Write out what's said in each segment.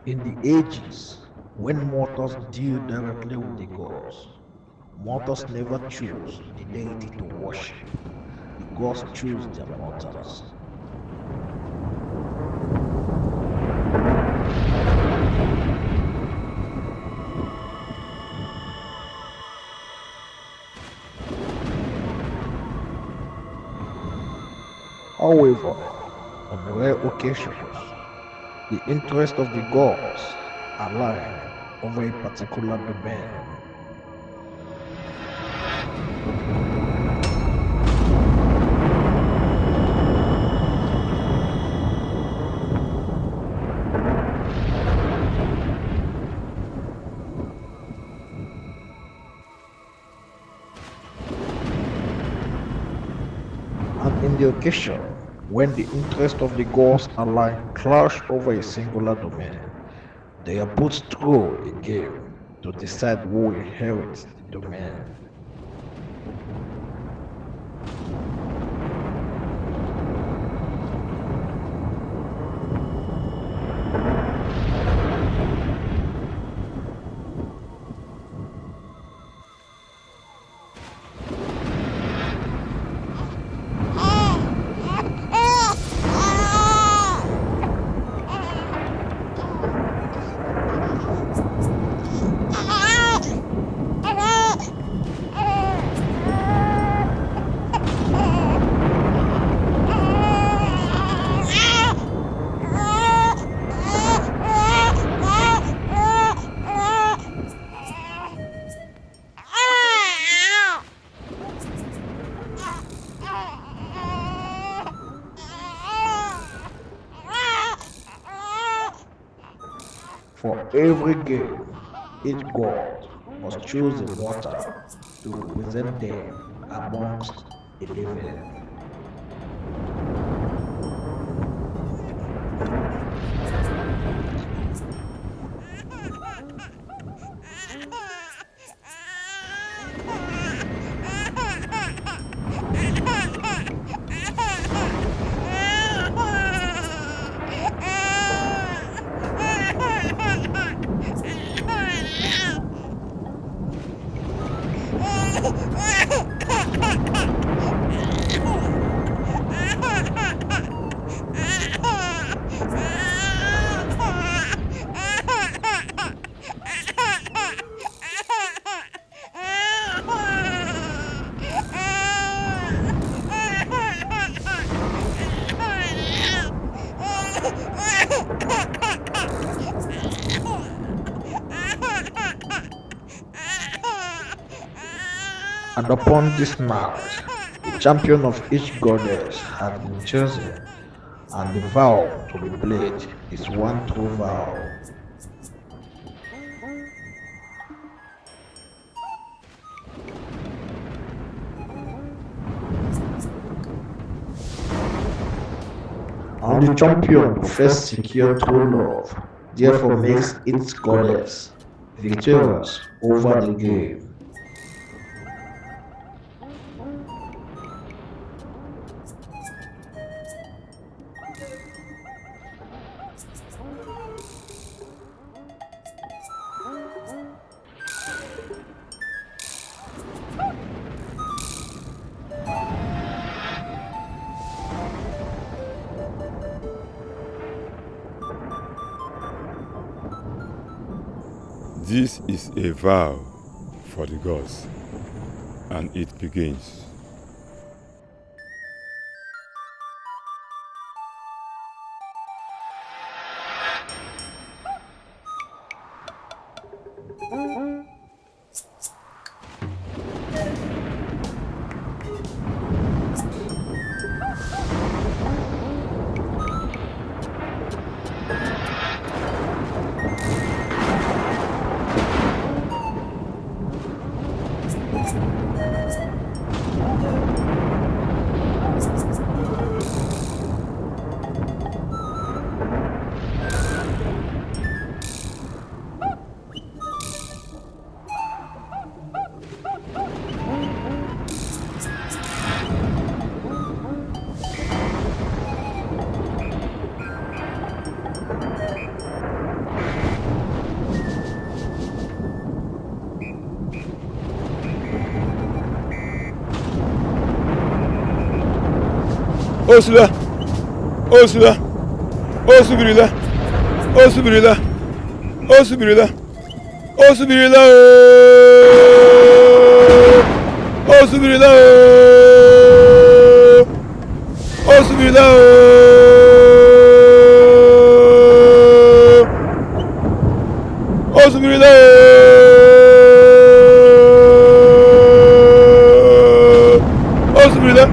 In the ages when mortals deal directly with the gods, mortals never choose the deity to worship. The gods choose their mortals. However, on rare occasions, the interest of the gods align over a particular domain. And in the occasion when the interest of the gods align clash over a singular domain, they are put through a game to decide who inherits the domain. For every game, each god must choose a mortal to represent them amongst the living. And upon this match, the champion of each goddess has been chosen, and the vow to be played is one true vow. And the champion who first secure true love therefore makes its goddess victorious over the game. This is a vow for the gods, and it begins. Osula, Osula, Osubirila, Osubirila, Osubirila, Osubirila, Osubirila, Osubirila, Osubirila. Osubirila.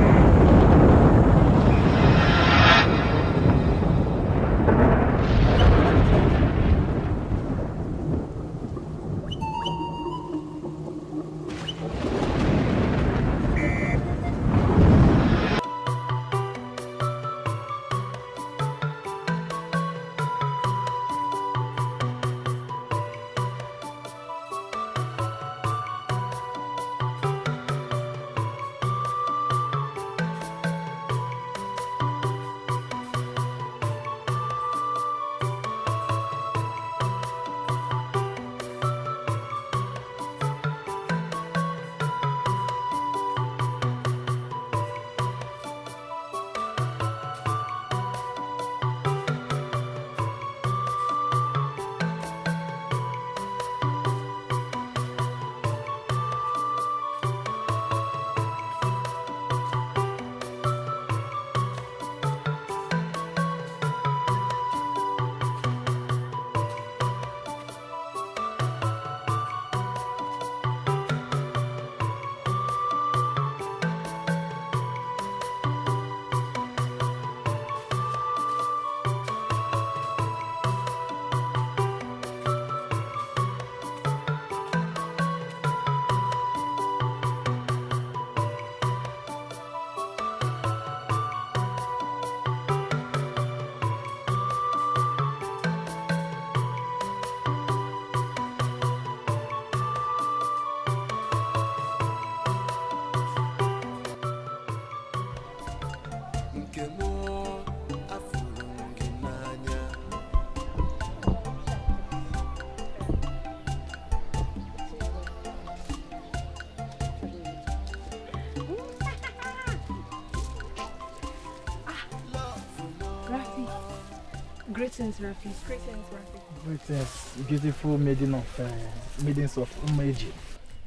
Greetings, Rafi. Greetings, Rafi. Greetings, beautiful maidens of Umeji.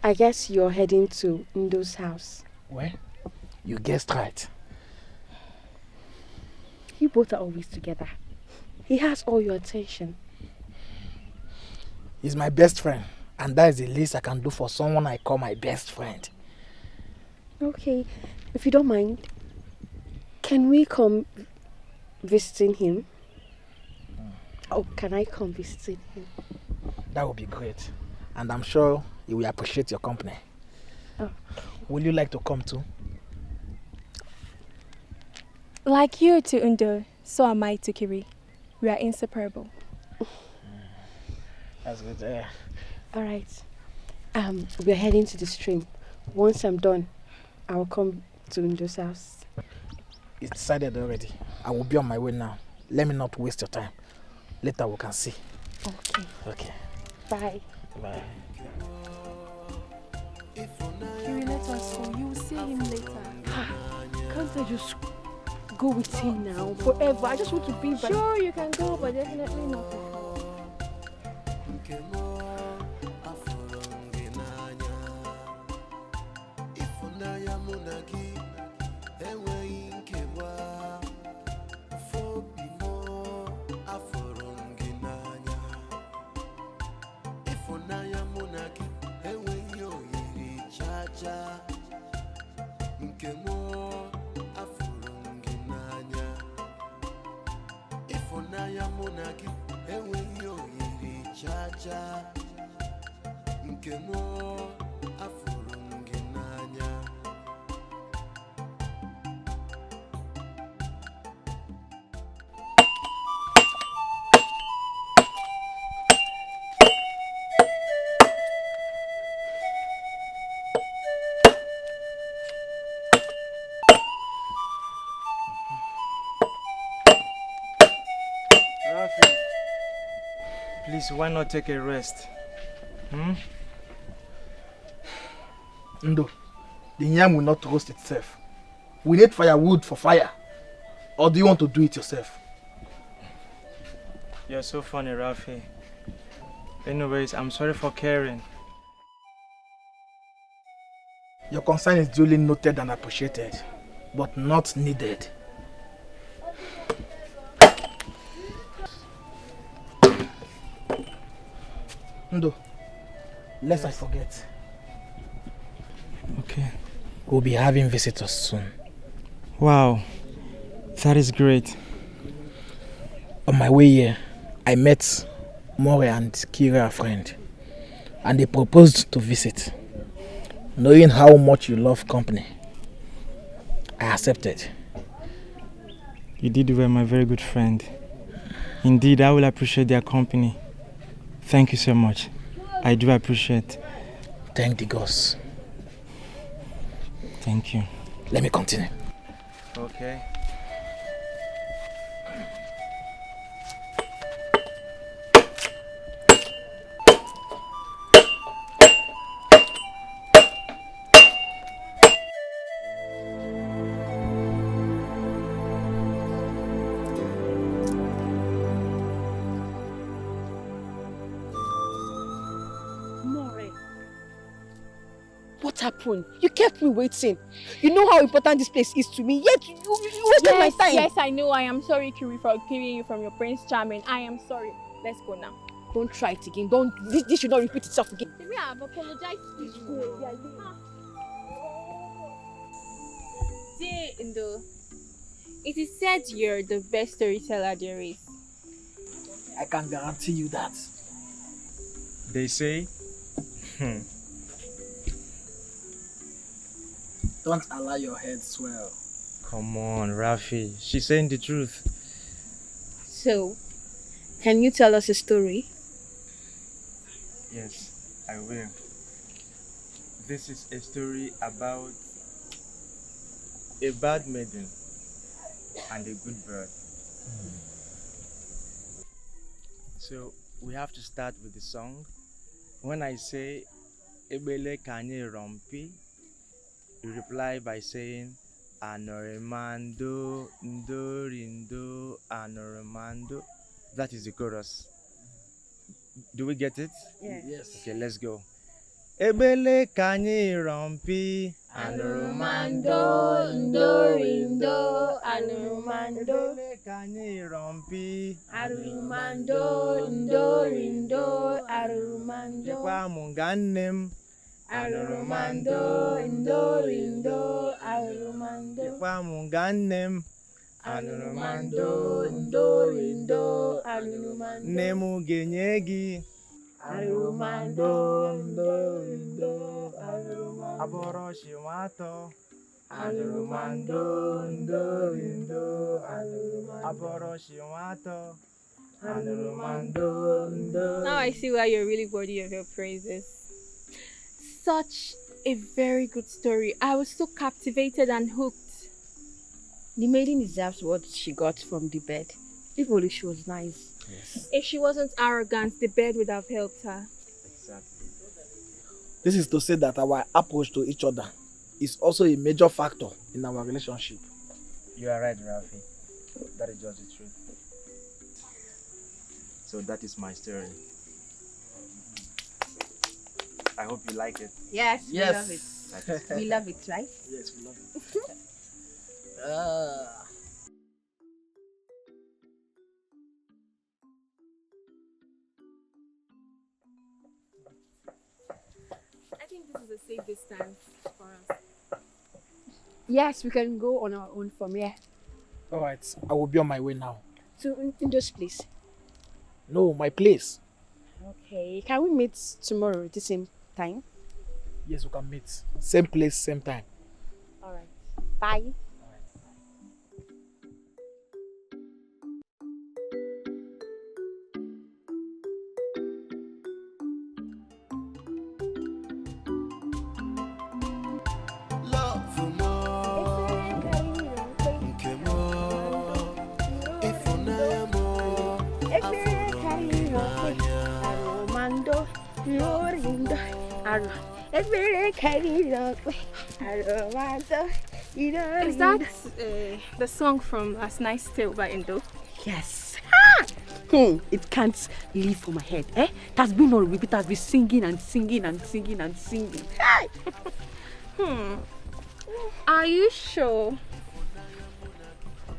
I guess you're heading to Ndo's house. Well, you guessed right. You both are always together. He has all your attention. He's my best friend, and that is the least I can do for someone I call my best friend. Okay, if you don't mind, can we come visiting him? Oh, can I come visiting him? That would be great, and I'm sure he will appreciate your company. Oh. Will you like to come too? Like you to Undo, so am I to Kiri. We are inseparable. That's good. All right. We're heading to the stream. Once I'm done, I'll come to Undo's house. It's decided already. I will be on my way now. Let me not waste your time. Later we can see. Okay. Okay. Bye. Bye. Kiri, let us go. You will see him later. Can't I just go with him now forever? I just want to be by. Sure, you can go, but definitely not before. Please, why not take a rest? Ndo, the yam will not roast itself. We need firewood for fire. Or do you want to do it yourself? You're so funny, Rafi. Anyways, I'm sorry for caring. Your concern is duly noted and appreciated, but not needed. Ndo, lest I forget. Okay. We'll be having visitors soon. Wow, that is great. On my way here, I met More and Kira, a friend, and they proposed to visit. Knowing how much you love company, I accepted. You did well, my very good friend. Indeed, I will appreciate their company. Thank you so much. I do appreciate. Thank the gods. Thank you. Let me continue. Okay. What happened? You kept me waiting. You know how important this place is to me, yet you wasted my time. Yes, I know. I am sorry, Kiri, for giving you from your Prince Charming. I am sorry. Let's go now. Don't try it again. This should not repeat itself again. Maybe I have apologized to you. Dear Indo, it is said you're the best storyteller there is. I can guarantee you that. They say, Don't allow your head swell. Come on, Rafi. She's saying the truth. So, can you tell us a story? Yes, I will. This is a story about a bad maiden and a good bird. So we have to start with the song. When I say Ebele Kanye Rompi, you reply by saying Anorimando Ndorindo Anorimando. That is the chorus. Do we get it? Yes. Okay, let's go. Ebele Kanye Rompi Anorimando Ndorindo Anorimando. Ebele Kanye Rompi Arumando Ndorindo Arumando. Ekwa Munganem Arumando Ndorindo Arumando. Ekwa Munganem Arumando Ndorindo Arumando. Nemu Genyegi Arumando Ndorindo Arumando. Aboroshi Wato Arumando Ndorindo Arumando. Aboroshi Wato. Now I see why you're really worthy of your praises. Such a very good story. I was so captivated and hooked. The maiden deserves what she got from the bed. If only she was nice. Yes, If she wasn't arrogant, the bed would have helped her. exactly. This is to say that our approach to each other is also a major factor in our relationship. You are right, Rafi. That is just the truth. So that is my story. I hope you like it. Yes, Yes. we love it. That is We love it, right? Yes, we love it. I think this is a safe distance for us. Yes, we can go on our own from here. Alright, I will be on my way now. To Indo's place. No, my place. Okay. Can we meet tomorrow at the same time? Yes, we can meet. Same place, same time. Alright. Bye. Is that the song from Last Night's Tale by Indo? Yes. It can't leave from my head. It has been on repeat. It has been singing and singing and singing and singing. Are you sure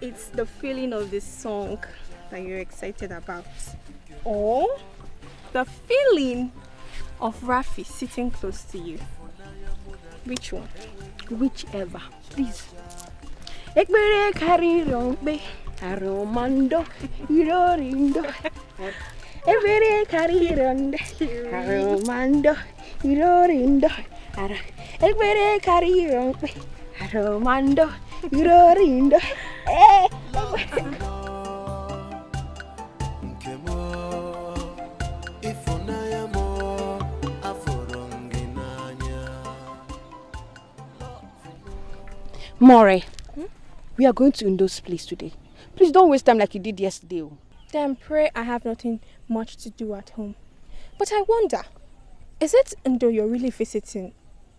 it's the feeling of this song that you're excited about? Or the feeling of Rafi sitting close to you? Which one? Whichever, please. Ekbere kari rombe, aromando, irorindo. Ekbere kari ronde, aromando, irorindo. Ekbere kari rombe, aromando, irorindo. More, we are going to Indo's place today. Please don't waste time like you did yesterday. Then pray I have nothing much to do at home. But I wonder, is it Indo you're really visiting,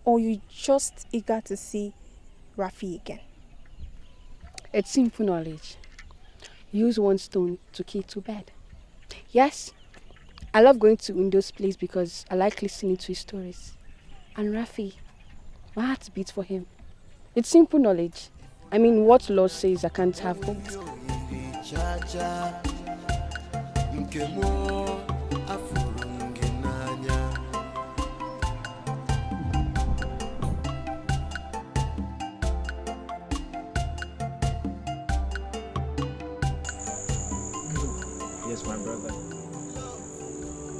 or you just eager to see Rafi again? It's simple knowledge. Use one stone to kill two birds. Yes, I love going to Indo's place because I like listening to his stories. And Rafi, my heart beats for him. It's simple knowledge. I mean, what law says I can't have both? Yes, my brother.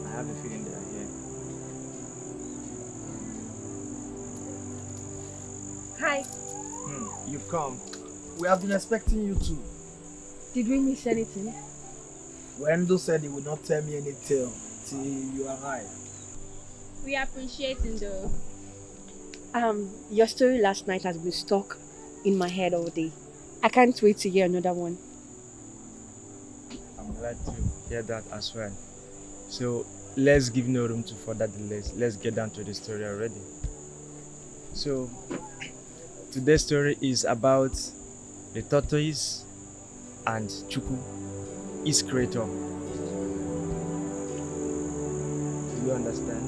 I have a feeling they are here. Hi. You've come. We have been expecting you too. Did we miss anything? Wendo said he would not tell me any tale till you arrive. We appreciate Indo. Your story last night has been stuck in my head all day. I can't wait to hear another one. I'm glad to hear that as well. So let's give no room to further delays. Let's get down to the story already. So today's story is about the tortoise and Chuku, its creator. Do you understand?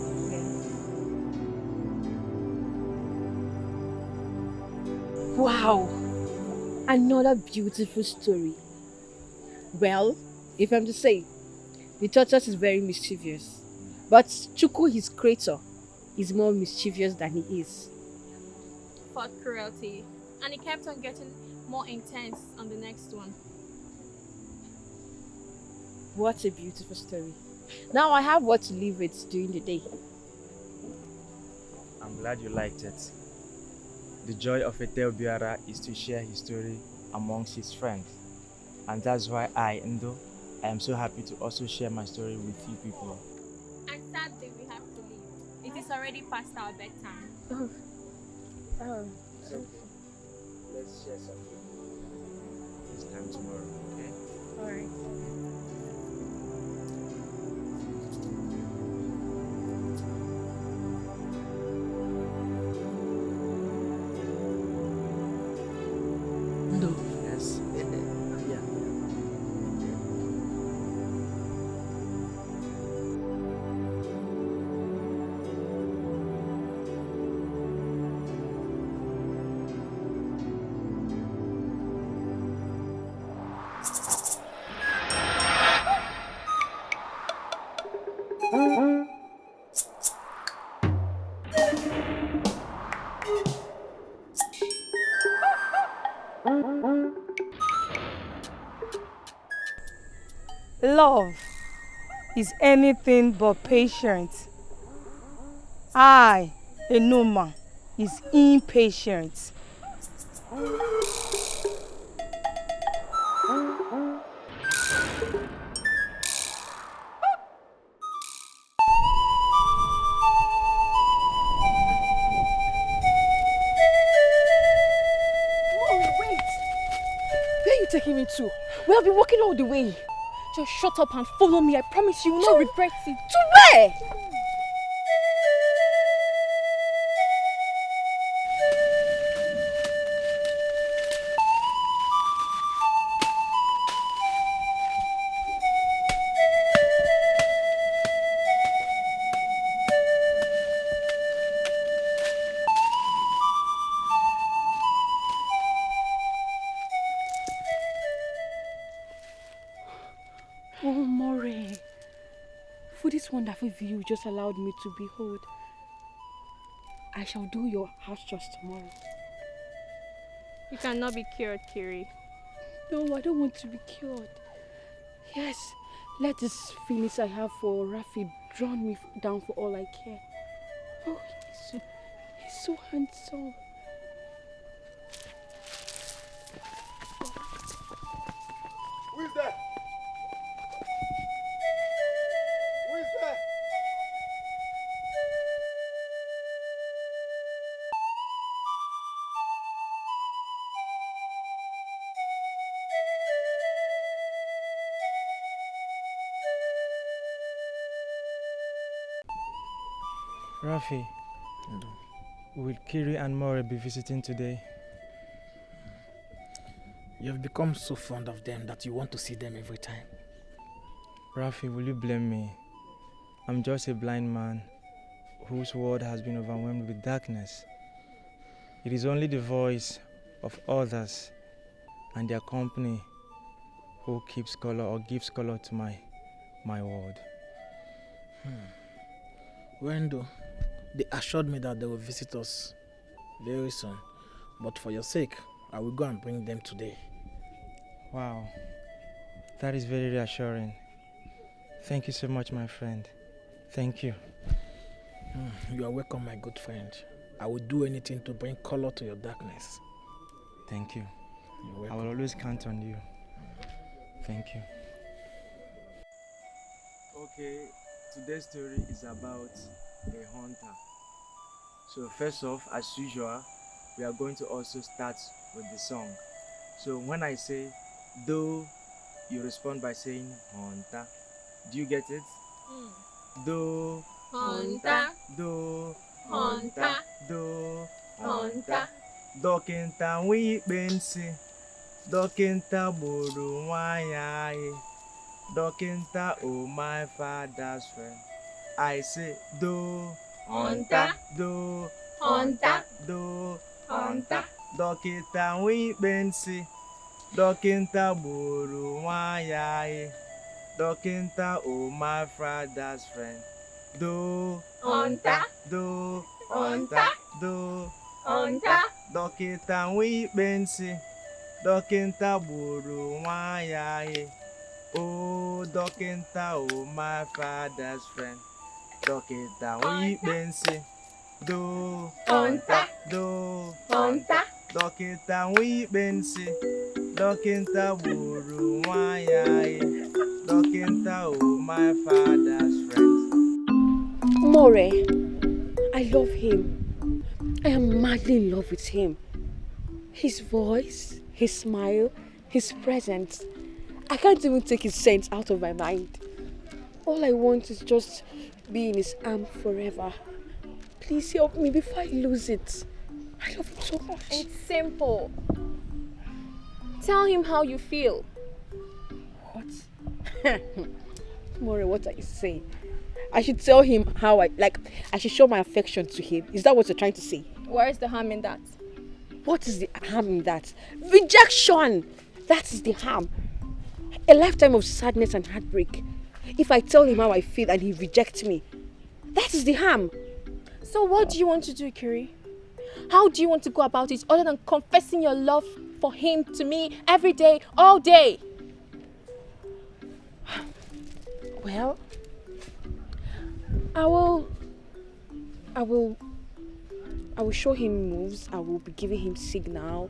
Wow! Another beautiful story. Well, if I'm to say, the tortoise is very mischievous. But Chuku, his creator, is more mischievous than he is. For cruelty. And it kept on getting more intense on the next one. What a beautiful story. Now I have what to live with during the day. I'm glad you liked it. The joy of a tale bearer is to share his story amongst his friends. And that's why I, Ndo, I am so happy to also share my story with you people. And sadly, we have to leave. It is already past our bedtime. So, let's share something this time tomorrow, okay? Alright. No. Yes. Yeah. Love is anything but patient. I, Enuma, is impatient. Wait! Where are you taking me to? We have been walking all the way. Just shut up and follow me. I promise you will not regret it. To where? this wonderful view you just allowed me to behold. I shall do your house just tomorrow. You cannot be cured, Kiri. No, I don't want to be cured. Yes, let this feelings I have for Rafi drown me down for all I care. Oh, he's so handsome. Who is there? Who is there? Rafi, will Kiri and More be visiting today? You've become so fond of them that you want to see them every time. Rafi, will you blame me? I'm just a blind man whose world has been overwhelmed with darkness. It is only the voice of others and their company who keeps color or gives color to my world. Wendo, they assured me that they will visit us very soon. But for your sake, I will go and bring them today. Wow, that is very reassuring. Thank you so much, my friend. Thank you. You are welcome, my good friend. I will do anything to bring color to your darkness. Thank you. You're I welcome. will always count on you. Thank you. Okay, today's story is about a hunter. So first off, as usual, we are going to also start with the song. So when I say do, you respond by saying hunter. Do you get it? Do, Hunter, do, hunter, do, hunter. Dọkịnta nwe ikpe nsị, dọkịnta gburu nwanyị anyị, dọkịnta oh my father's friend. I say do, Hunter, do, hunter, do, hunter. dọkịnta nwe ikpe nsị, dọkịnta gburu nwanyị anyị, dọkịnta oh my father's friend. Do, Hunter, do, hunter, do, hunter. dọkịnta nwe ikpe nsị, dọkịnta gburu nwanyị anyị, oh dọkịnta oh my father's friend. Dọkịnta nwe ikpe nsị, do, Hunter, do, hunter. dọkịnta nwe ikpe nsị, dọkịnta gburu nwanyị anyị, dọkịnta oh my father's friend. More, I love him. I am madly in love with him. His voice, his smile, his presence. I can't even take his scent out of my mind. All I want is just be in his arm forever. Please help me before I lose it. I love him so much. It's simple. Tell him how you feel. What? More, what are you saying? I should tell him how I should show my affection to him. Is that what you're trying to say? Where is the harm in that? What is the harm in that? Rejection! That is the harm. A lifetime of sadness and heartbreak. If I tell him how I feel and he rejects me, that is the harm. So what do you want to do, Kiri? How do you want to go about it other than confessing your love for him to me every day, all day? Well, I will show him moves. I will be giving him signal,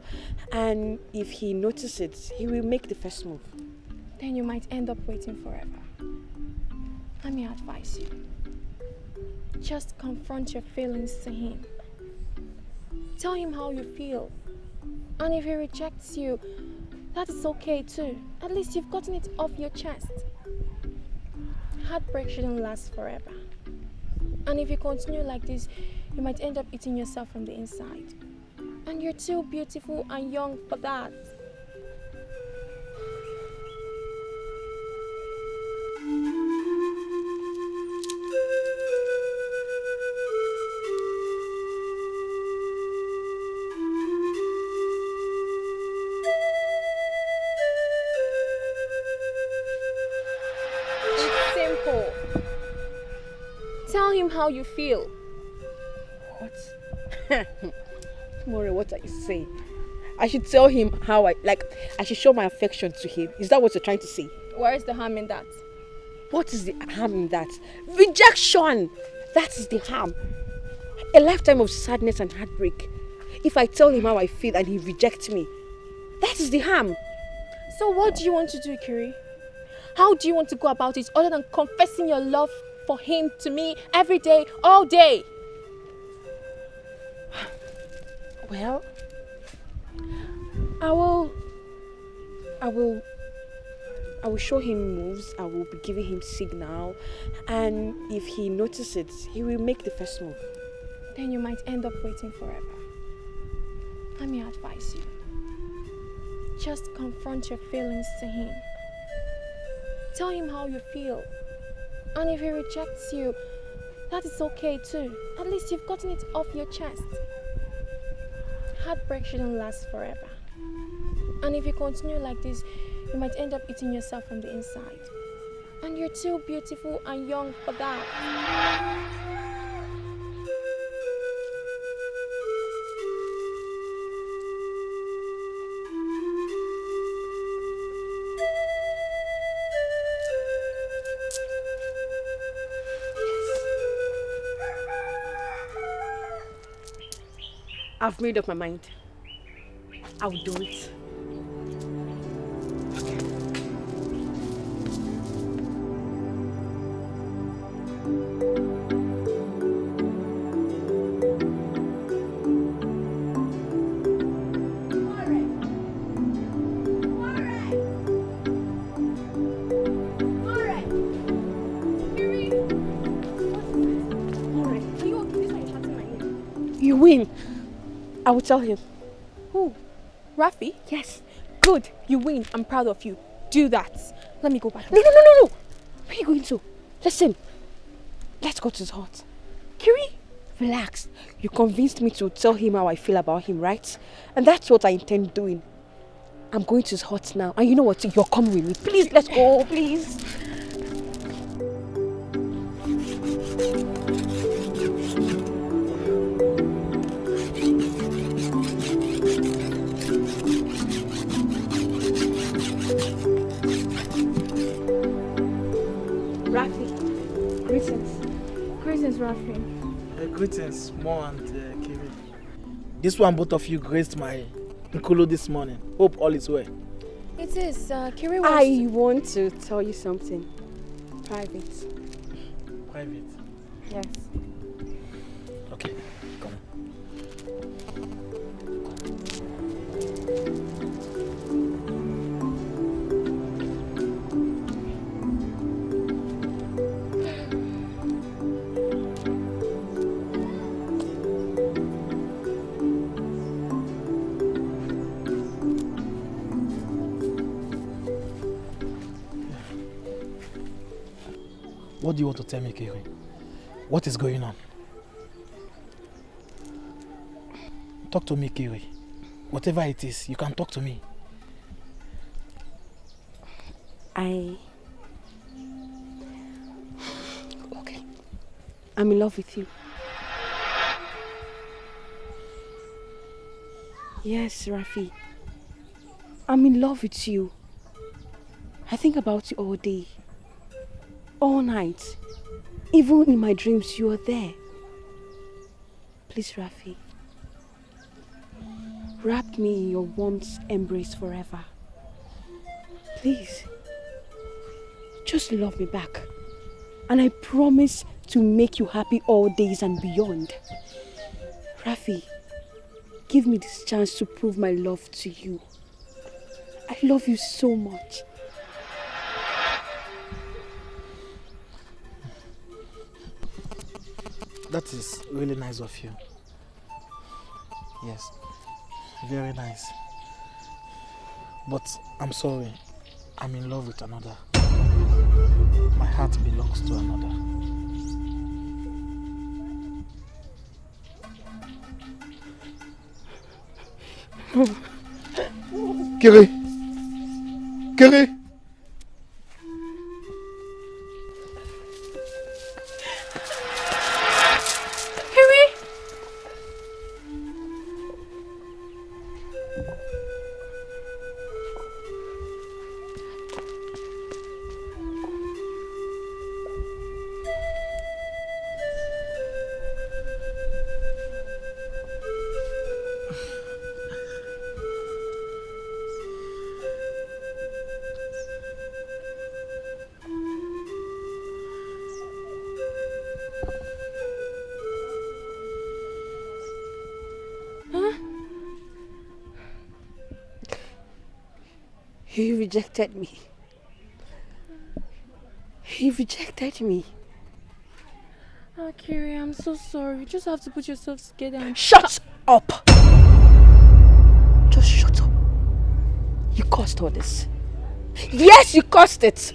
and if he notices it, he will make the first move. Then you might end up waiting forever. Let me advise you. Just confront your feelings to him. Tell him how you feel. And if he rejects you, that is okay too. At least you've gotten it off your chest. Heartbreak shouldn't last forever. And if you continue like this, you might end up eating yourself from the inside. And you're too beautiful and young for that. It's simple. how you feel. What? More, what are you saying? I should tell him how I should show my affection to him. Is that what you're trying to say? Where is the harm in that? What is the harm in that? Rejection! That is the harm. A lifetime of sadness and heartbreak. If I tell him how I feel and he rejects me, that is the harm. So what do you want to do, Kiri? How do you want to go about it other than confessing your love for him to me every day, all day? Well, I will show him moves. I will be giving him signal, and if he notices, he will make the first move. Then you might end up waiting forever. Let me advise you. Just confront your feelings to him. Tell him how you feel. And if he rejects you, that is okay too. At least you've gotten it off your chest. Heartbreak shouldn't last forever. And if you continue like this, you might end up eating yourself from the inside. And you're too beautiful and young for that. I've made up my mind. I'll do it. You win. I will tell him. Who? Rafi? Yes. Good. You win. I'm proud of you. Do that. Let me go back. No. Where are you going to? Listen. Let's go to his hut. Kiri, relax. You convinced me to tell him how I feel about him, right? And that's what I intend doing. I'm going to his hut now. And you know what? You're coming with me. Please, let's go. Please. Rafi, greetings. Greetings, Rafi. Greetings, Mo and Kiri. This one, both of you graced my Nkulu this morning. Hope all is well. It is. Kiri wants I want to tell you something. Private. Private? Yes. Okay, come. What do you want to tell me, Kiri? What is going on? Talk to me, Kiri. Whatever it is, you can talk to me. Okay. I'm in love with you. Yes, Rafi. I'm in love with you. I think about you all day. All night. Even in my dreams, you are there. Please, Rafi. Wrap me in your warm embrace forever. Please. Just love me back. And I promise to make you happy all days and beyond. Rafi, give me this chance to prove my love to you. I love you so much. That is really nice of you. Yes, very nice. But I'm sorry, I'm in love with another. My heart belongs to another. Kiri! Kiri! He rejected me. He rejected me. Oh, Kiri, I'm so sorry. You just have to put yourself together and... Shut up! Just shut up. You caused all this. Yes, you caused it.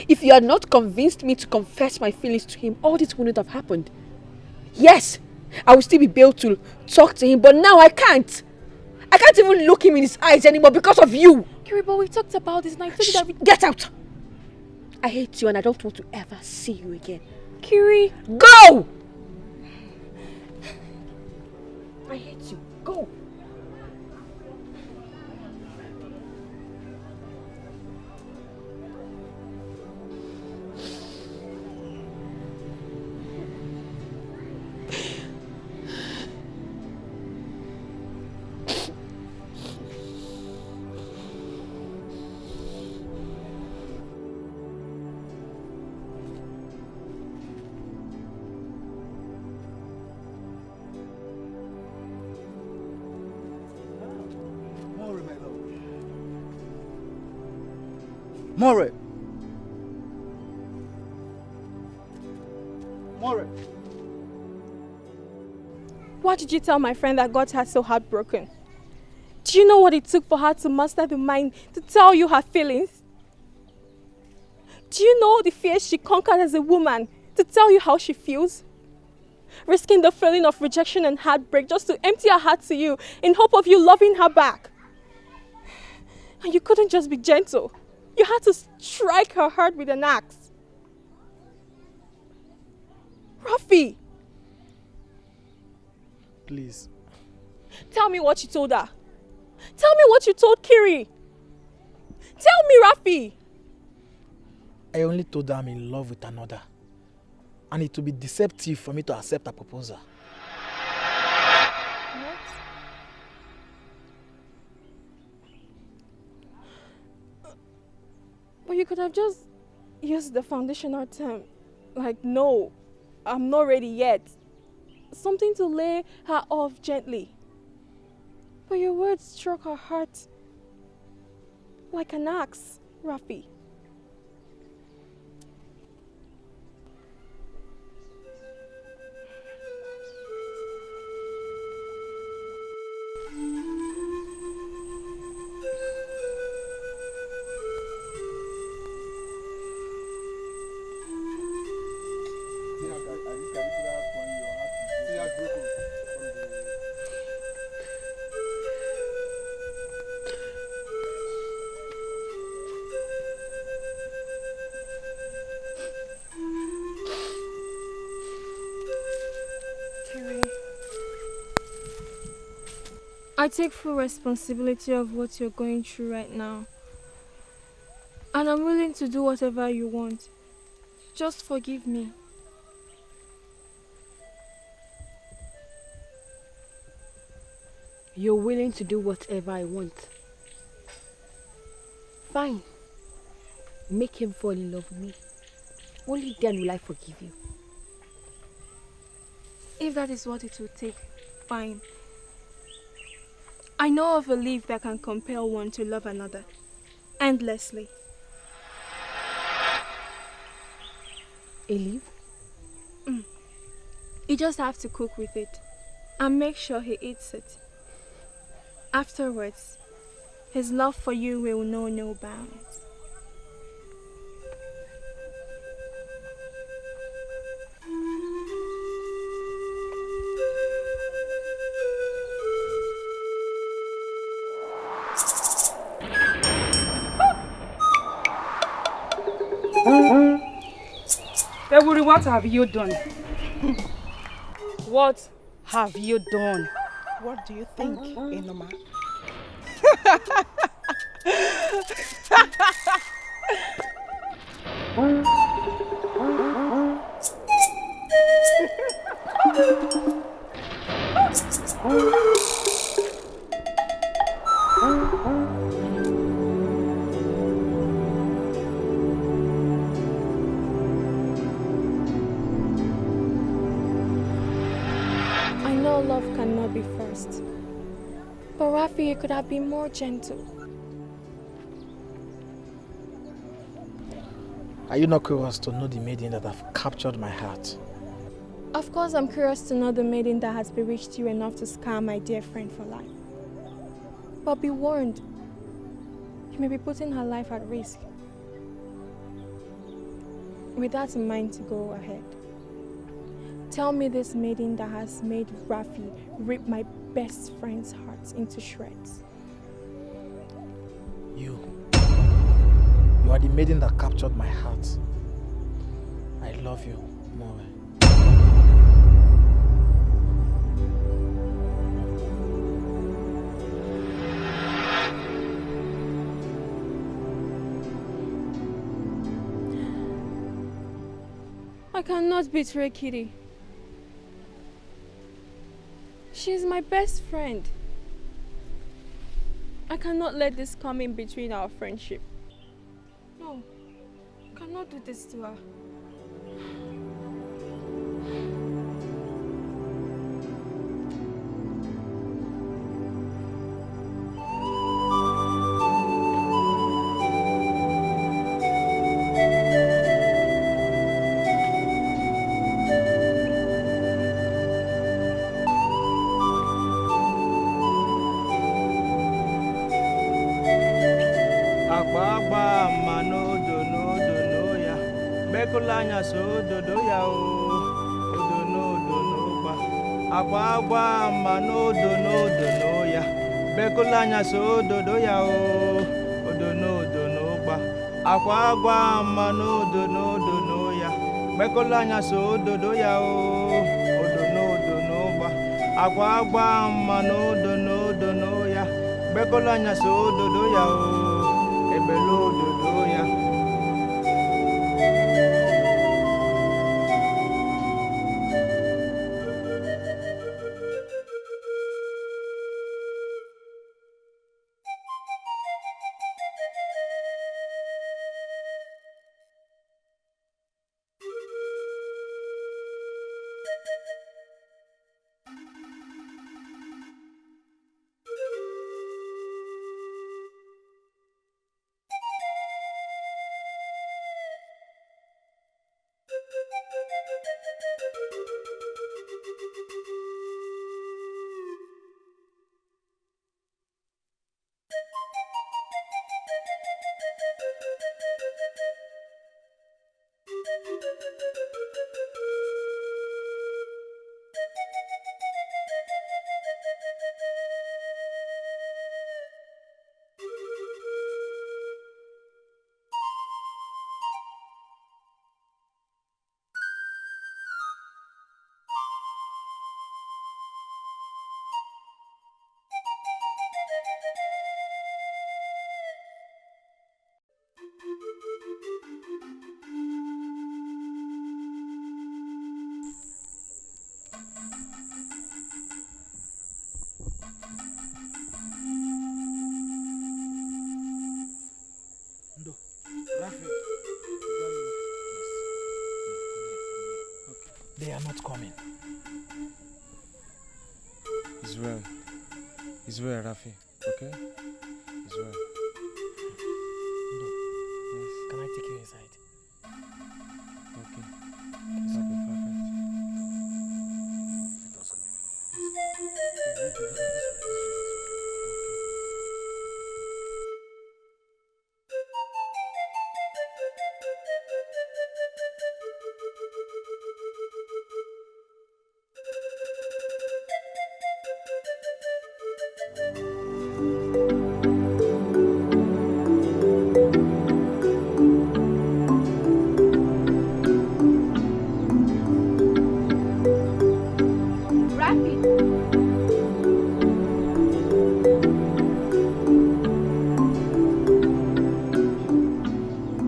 If you had not convinced me to confess my feelings to him, all this wouldn't have happened. Yes, I would still be able to talk to him, but now I can't. I can't even look him in his eyes anymore because of you. Kiri, but we talked about this and I told you that we... Get out! I hate you and I don't want to ever see you again. Kiri! Go! I hate you. Go! More. More. Why did you tell my friend that got her so heartbroken? Do you know what it took for her to master the mind to tell you her feelings? Do you know the fears she conquered as a woman to tell you how she feels? Risking the feeling of rejection and heartbreak just to empty her heart to you in hope of you loving her back. And you couldn't just be gentle. You had to strike her heart with an axe. Rafi! Please. Tell me what you told her. Tell me what you told Kiri. Tell me, Rafi! I only told her I'm in love with another. And it would be deceptive for me to accept her proposal. What? But you could have just used the foundational term. Like, no, I'm not ready yet. Something to lay her off gently. But your words struck her heart like an axe, Rafi. I take full responsibility of what you're going through right now. And I'm willing to do whatever you want. Just forgive me. You're willing to do whatever I want. Fine. Make him fall in love with me. Only then will I forgive you. If that is what it will take, fine. I know of a leaf that can compel one to love another endlessly. A leaf? You just have to cook with it and make sure he eats it. Afterwards, his love for you will know no bounds. Eburi, what have you done? What have you done? What do you think, Enoma? I know love cannot be first. But Rafi, you could have been more gentle. Are you not curious to know the maiden that have captured my heart? Of course, I'm curious to know the maiden that has bewitched you enough to scar my dear friend for life. But be warned, you may be putting her life at risk. With that in mind, to go ahead. Tell me this maiden that has made Rafi rip my best friend's heart into shreds. You are the maiden that captured my heart. I love you, More. I cannot betray Kitty. She is my best friend. I cannot let this come in between our friendship. No, I cannot do this to her. Agbagba manodo nodo noya. Bekulanya so dodo ya o. Odo nodo noba. Agbagba manodo nodo noya. Bekulanya so dodo ya o. Odo nodo noba. Agbagba manodo nodo noya. Bekulanya so dodo ya o. Odo nodo noba. Agbagba manodo nodo noya. Bekulanya so dodo ya o. Ebelo dodo ya. They are not coming. It's well. It's well, Rafi. Okay? It's well. No. Yes. Can I take you inside? Okay. It's okay, perfect. Let us go.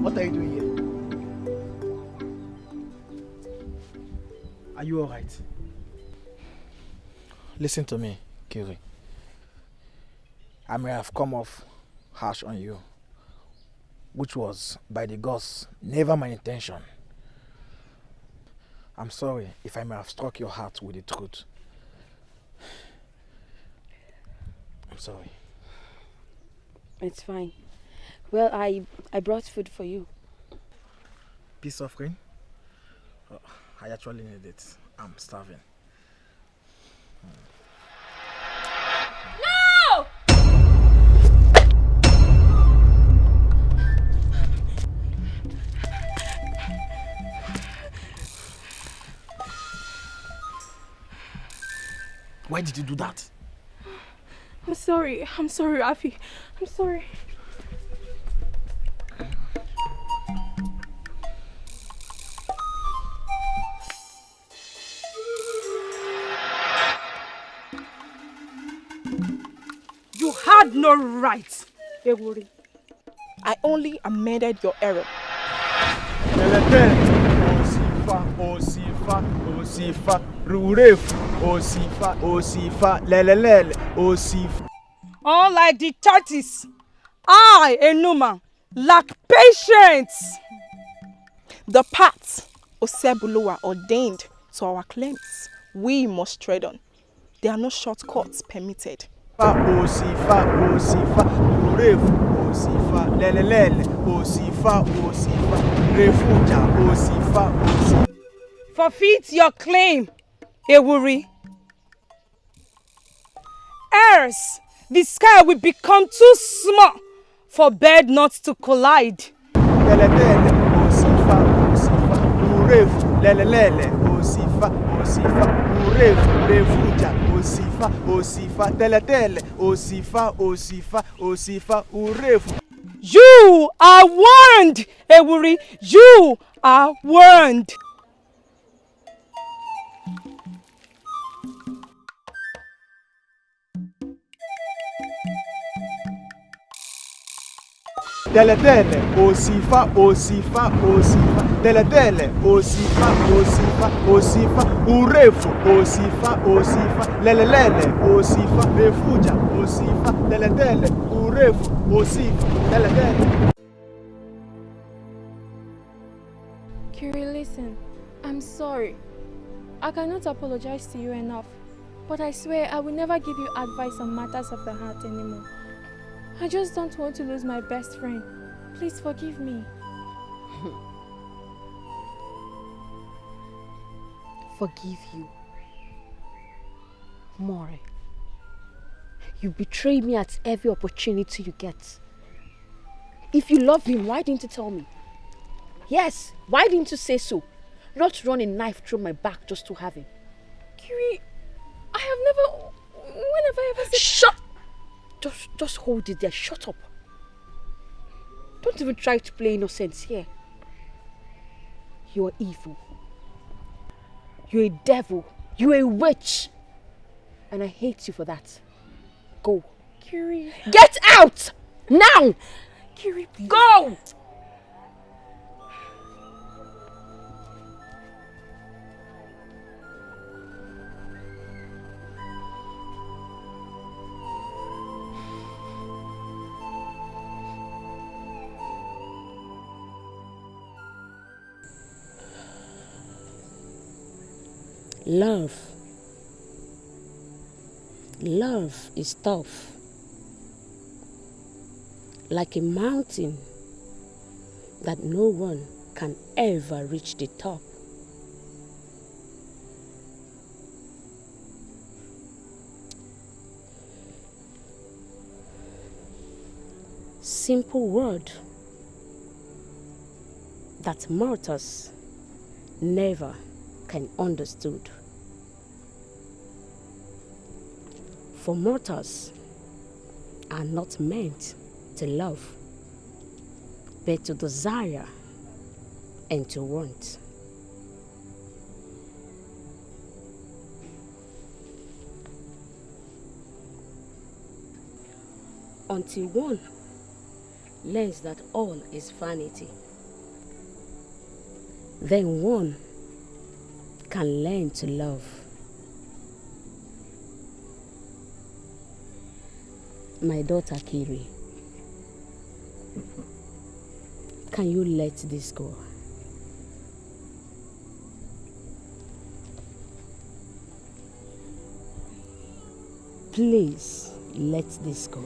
What are you doing here? Are you alright? Listen to me, Kiri. I may have come off harsh on you, which was, by the gods, never my intention. I'm sorry if I may have struck your heart with the truth. I'm sorry. It's fine. Well, I brought food for you. Peace offering? Oh, I actually need it. I'm starving. No! Why did you do that? I'm sorry, Rafi. I'm sorry. You had no right, Ewuri. I only amended your error. Osifa, Rurefu, Osifa, Lelelele, Osifa. Unlike the tortoise, I, Enuma, lack patience. The paths Osebuluwa ordained to our claims, we must tread on. There are no shortcuts permitted. Osifa, Rurefu, Osifa, Lelelele, Osifa, Refuja, Osifa. Forfeit your claim, Ewuri. Else, the sky will become too small for bird not to collide. Lelelele, Osifa, Rurefu, Lelelele, Osifa, Rurefu, Refuja, Osifa, Lelelele, Osifa, Urefu. You are warned, Ewuri. You are warned. Deletele, Osifa, Deletele, Osifa, Urefu, Osifa, Lelelele, Osifa, Refuja, Osifa, Deletele, Urefu, Osifa, Deletele. Kiri, listen. I'm sorry. I cannot apologize to you enough. But I swear I will never give you advice on matters of the heart anymore. I just don't want to lose my best friend. Please forgive me. Forgive you. More. You betray me at every opportunity you get. If you love him, why didn't you tell me? Yes, why didn't you say so? Not run a knife through my back just to have him. Kiri, I have never... When have I ever said... Shut! Just hold it there. Shut up. Don't even try to play innocence here. You're evil. You're a devil. You're a witch. And I hate you for that. Go. Kiri... Get out! Now! Kiri, please. Go! Love is tough, like a mountain that no one can ever reach the top. Simple word that mortals never can understood. For mortals are not meant to love, but to desire and to want. Until one learns that all is vanity, then one can learn to love. My daughter Kiri, can you let this go? Please let this go.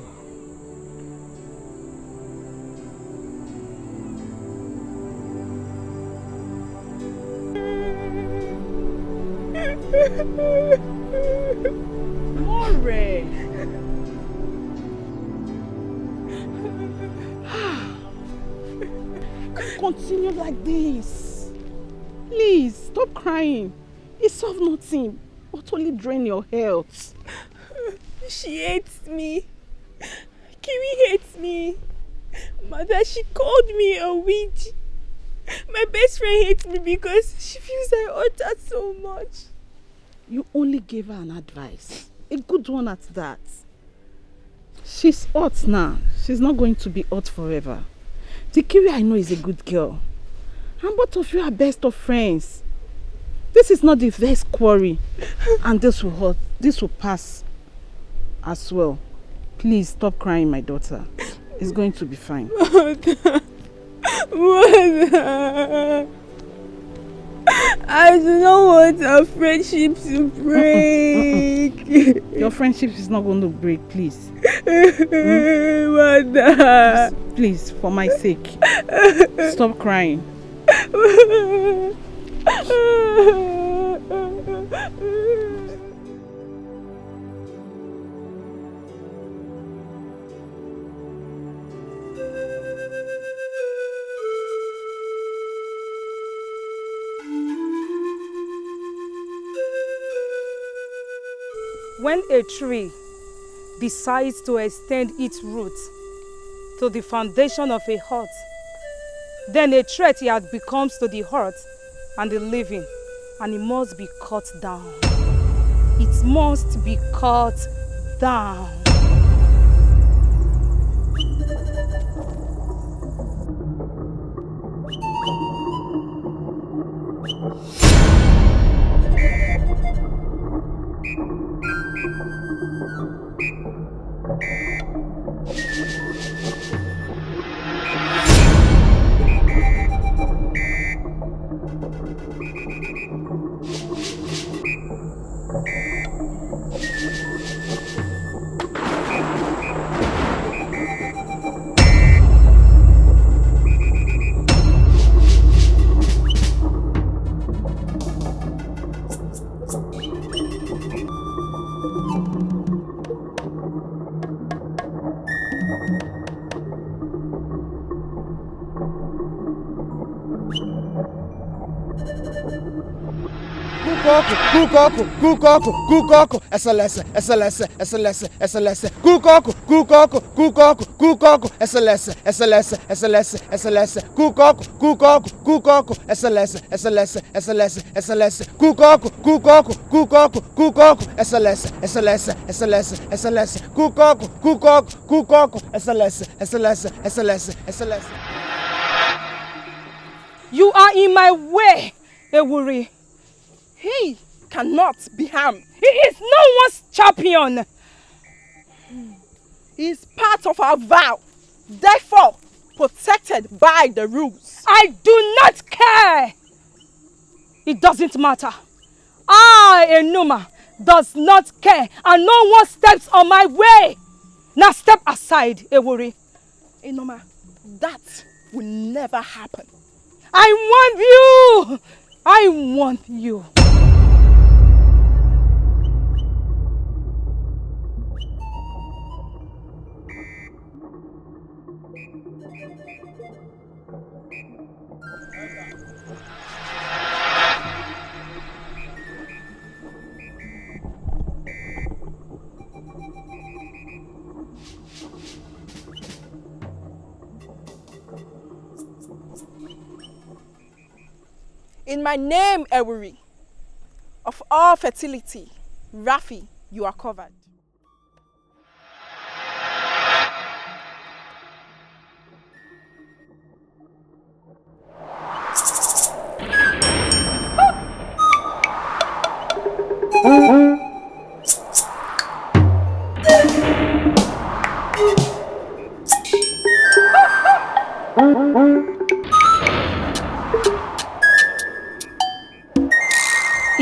More. Continue like this. Please, stop crying. It solves nothing, but only drain your health. She hates me. Kiwi hates me. Mother, she called me a witch. My best friend hates me because she feels I hurt her so much. You only gave her an advice. A good one at that. She's hot now. She's not going to be hot forever. The Kiwi I know is a good girl. And both of you are best of friends. This is not the first quarrel. And this will hurt. This will pass as well. Please stop crying, my daughter. It's going to be fine. Mother. I do not want our friendship to break. Your friendship is not going to break, please. Mother. Please, for my sake. Stop crying. When a tree decides to extend its roots to the foundation of a hut, then a threat it has becomes to the hut and the living, and it must be cut down. It must be cut down. Kukoko, SLS, Kukoko, SLS, Kukoko, SLS, Kukoko, SLS. You are in my way, Ewuri. He cannot be harmed. He is no one's champion. He is part of our vow, therefore protected by the rules. I do not care. It doesn't matter. I, Enuma, does not care, and no one steps on my way. Now step aside, Ewuri. Enuma, that will never happen. I want you. I want you. In my name, Ewuri, of all fertility, Rafi, you are covered.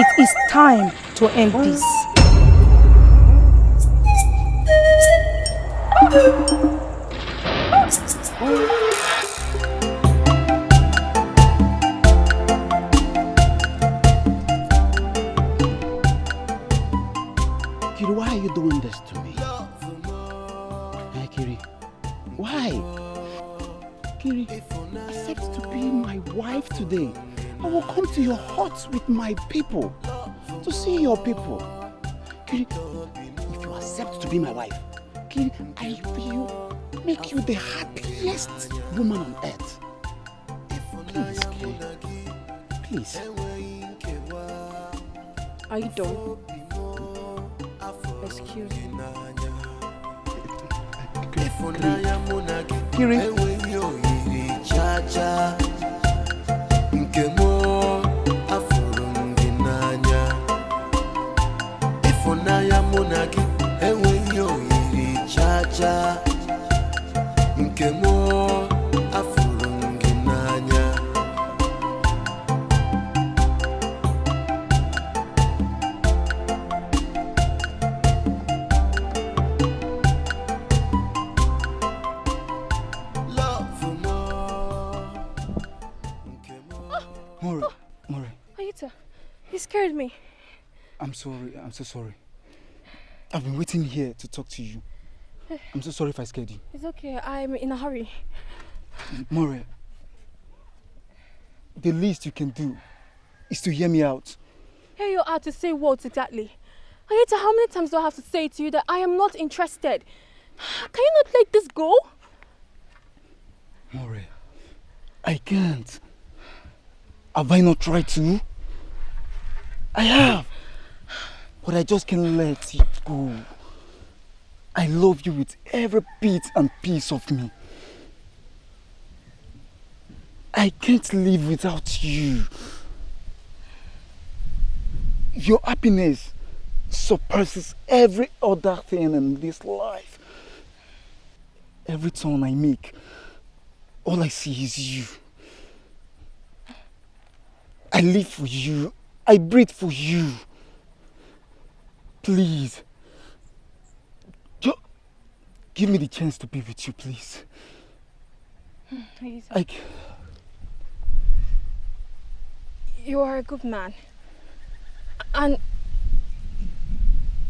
It is time to end this. Kiri, why are you doing this to me? Hey, Kiri, why? Kiri, accept to be my wife today. I will come to your hut with my people to see your people. Kiri, if you accept to be my wife, Kiri, I will make you the happiest woman on earth. Please, Kiri. Please. Are you done? Excuse me. Kiri. Ayita, you scared me. I'm sorry. I'm so sorry. I've been waiting here to talk to you. I'm so sorry if I scared you. It's okay, I'm in a hurry. More, the least you can do is to hear me out. Hear you out to say what exactly? Ayita, how many times do I have to say to you that I am not interested? Can you not let this go? More, I can't. Have I not tried to? I have. But I just can't let it go. I love you with every bit and piece of me. I can't live without you. Your happiness surpasses every other thing in this life. Every turn I make, all I see is you. I live for you. I breathe for you. Please. Just give me the chance to be with you, please. You are a good man. And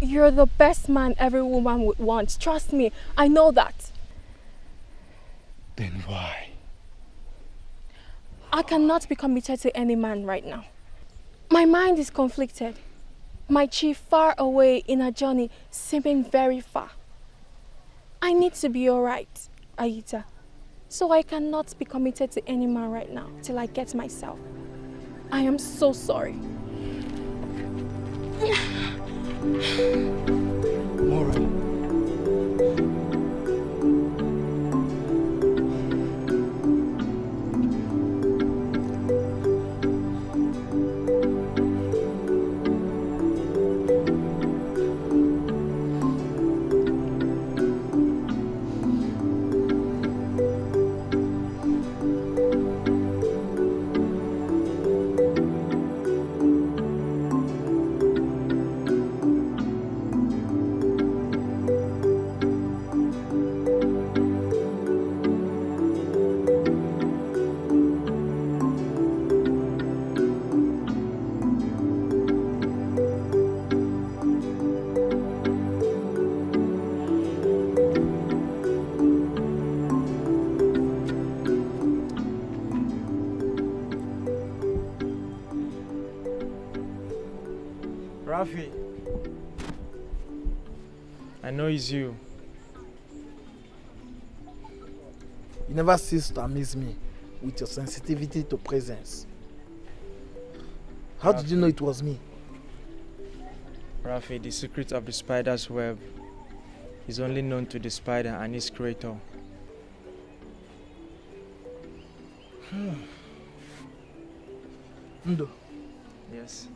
you're the best man every woman would want. Trust me, I know that. Then why? I cannot be committed to any man right now. My mind is conflicted. My chief far away in a journey, seeming very far. I need to be alright, Ayita. So I cannot be committed to any man right now till I get myself. I am so sorry. Maura. Rafi, I know it's you. You never cease to amaze me with your sensitivity to presence. How did you know it was me? Rafi, the secret of the spider's web is only known to the spider and its creator. Ndo. Yes.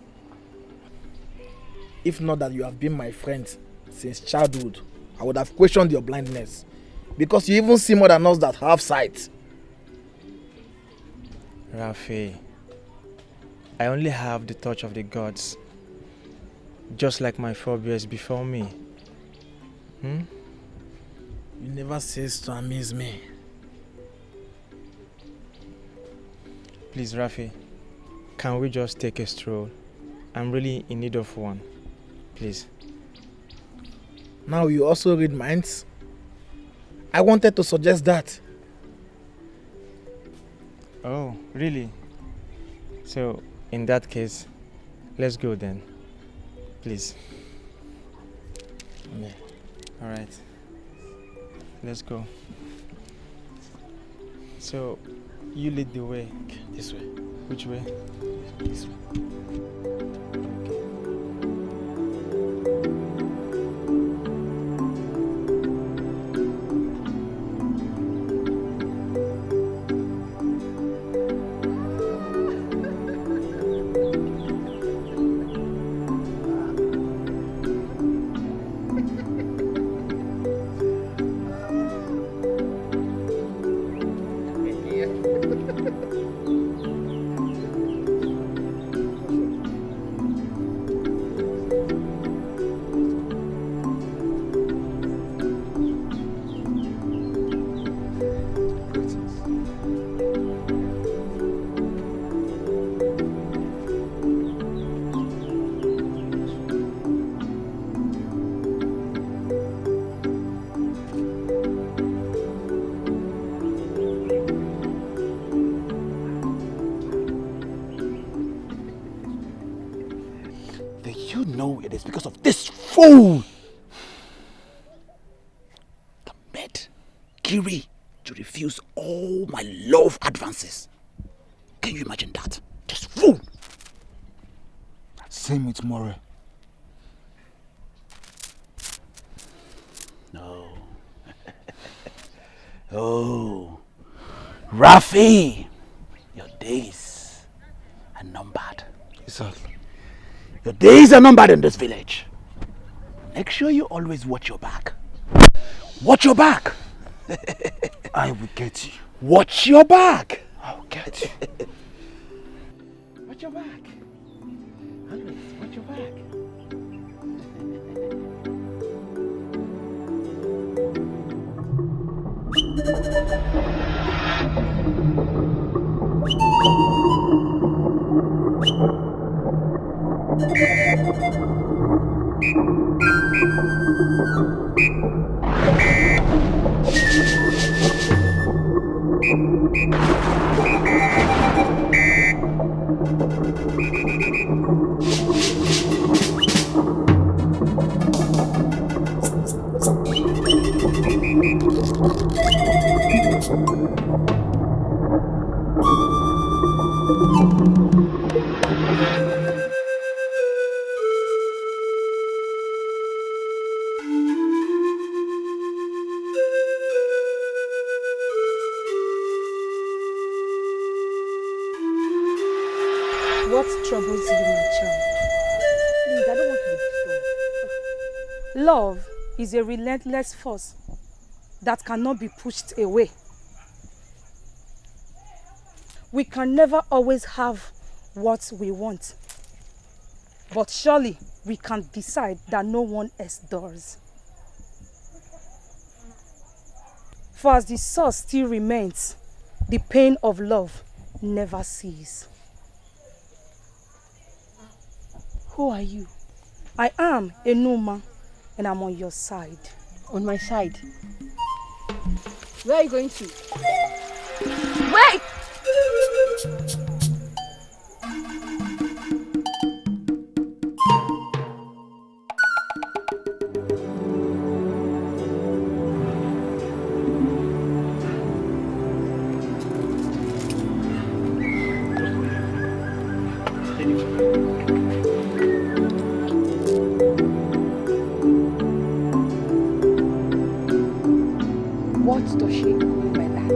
If not that you have been my friend since childhood, I would have questioned your blindness. Because you even see more than us that have sight. Rafi, I only have the touch of the gods, just like my forebears before me. You never cease to amaze me. Please, Rafi, can we just take a stroll? I'm really in need of one. Please. Now you also read minds? I wanted to suggest that. Oh, really? So, in that case, let's go then. Please. Yeah. Alright. Let's go. So, you lead the way. This way. Which way? This way. You know it is because of this fool that made Kiri to refuse all my love advances. Can you imagine that? This fool! Same with More. No. Oh, Rafi, your days are numbered. Exactly. Your days are numbered in this village. Make sure you always watch your back. Watch your back. I will get you. Watch your back. I'll get you. Watch your back. Always watch your back. What troubles you, my child? Please, I don't want to be disturbed. Love is a relentless force that cannot be pushed away. We can never always have what we want, but surely we can decide that no one else does. For as the source still remains, the pain of love never ceases. Who are you? I am Enuma, and I'm on your side. On my side? Where are you going to? Wait! What does she mean by that?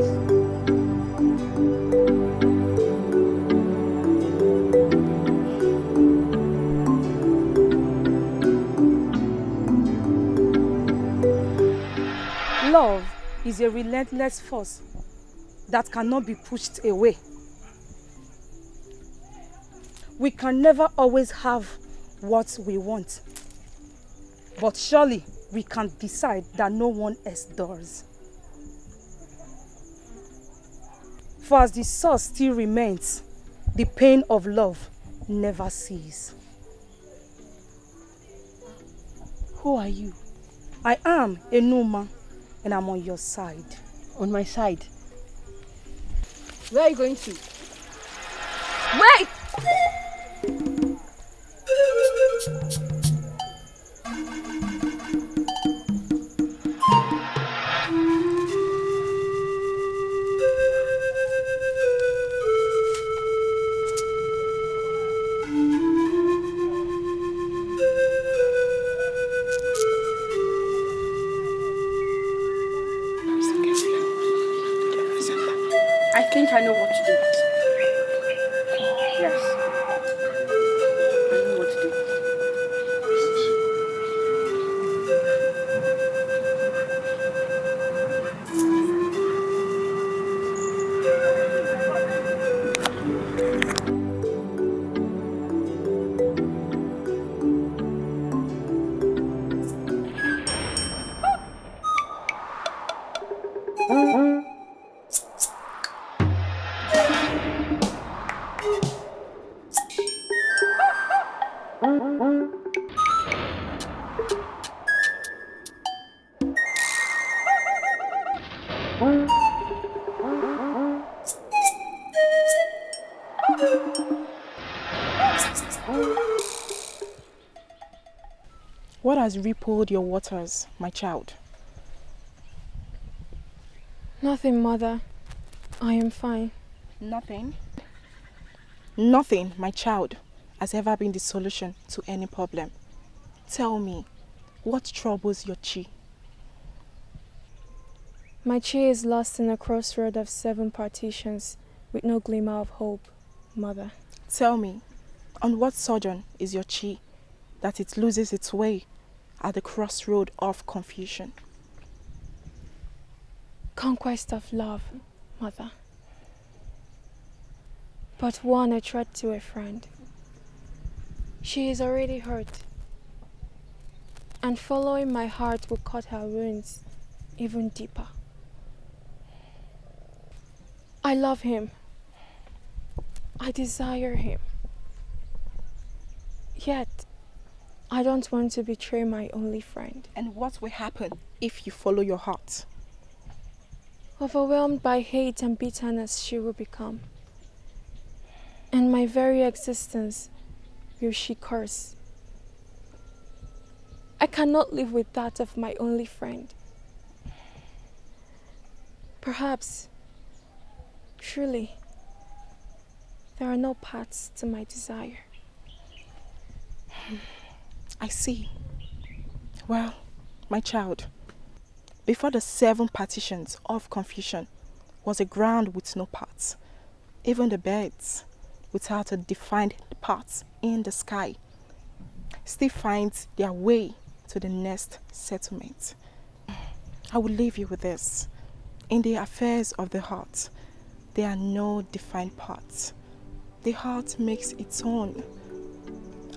Love is a relentless force that cannot be pushed away. We can never always have what we want, but surely we can decide that no one else does. For as the source still remains, the pain of love never ceases. Who are you? I am a Numa, and I'm on your side. On my side? Where are you going to? Wait! I think I know what to do. Yes. I know what to do. What has rippled your waters, my child? Nothing, Mother. I am fine. Nothing? Nothing, my child, has ever been the solution to any problem. Tell me, what troubles your chi? My chi is lost in a crossroad of 7 partitions with no glimmer of hope, Mother. Tell me, on what sojourn is your chi that it loses its way at the crossroad of confusion? Conquest of love, Mother. But one a threat to a friend. She is already hurt, and following my heart will cut her wounds even deeper. I love him. I desire him. Yet, I don't want to betray my only friend. And what will happen if you follow your heart? Overwhelmed by hate and bitterness, she will become. And my very existence will she curse. I cannot live with that of my only friend. Perhaps, truly, there are no paths to my desire. I see. Well, my child, before the 7 partitions of confusion was a ground with no paths. Even the birds, without a defined path in the sky, still find their way to the next settlement. I will leave you with this. In the affairs of the heart, there are no defined paths. The heart makes its own.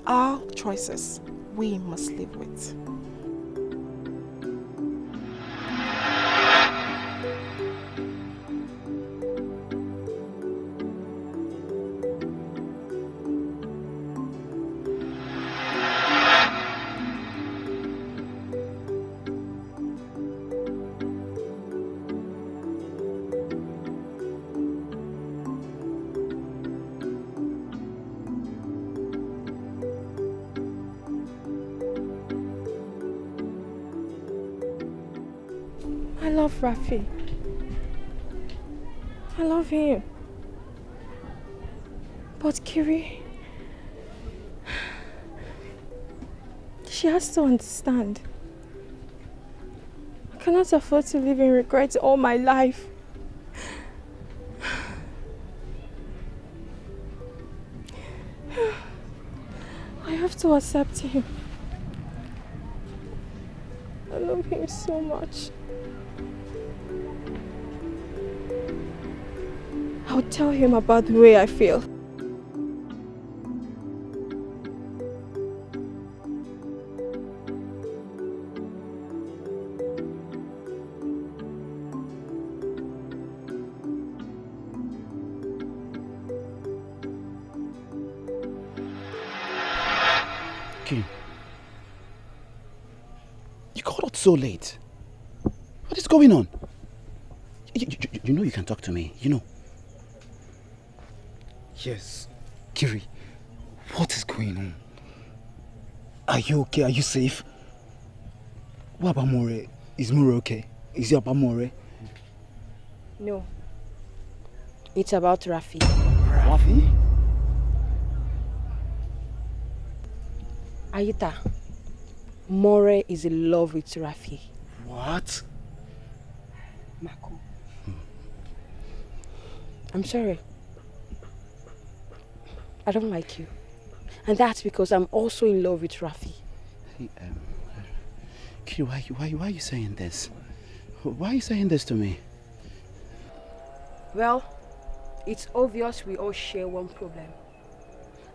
Our choices we must live with. I love Rafi. I love him. But Kiri, she has to understand. I cannot afford to live in regret all my life. I have to accept him. I love him so much. I'll tell him about the way I feel. Kiri, you called Not so late. What is going on? You know you can talk to me, you know. Yes, Kiri, what is going on? Are you okay? Are you safe? What about More? Is More okay? Is it about More? No. It's about Rafi. Rafi? Ayita, More is in love with Rafi. What? Marco. I'm sorry. I don't like you. And that's because I'm also in love with Rafi. Hey, Kiri, why are you saying this? Why are you saying this to me? Well, it's obvious we all share one problem.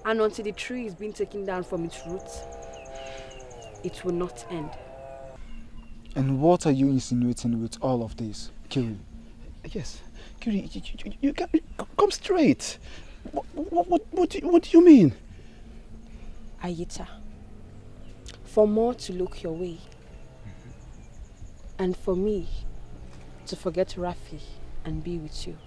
And until the tree is being taken down from its roots, it will not end. And what are you insinuating with all of this, Kiri? Yes, Kiri, you come straight. What do you mean? Ayita, for more to look your way, and for me to forget Rafi and be with you.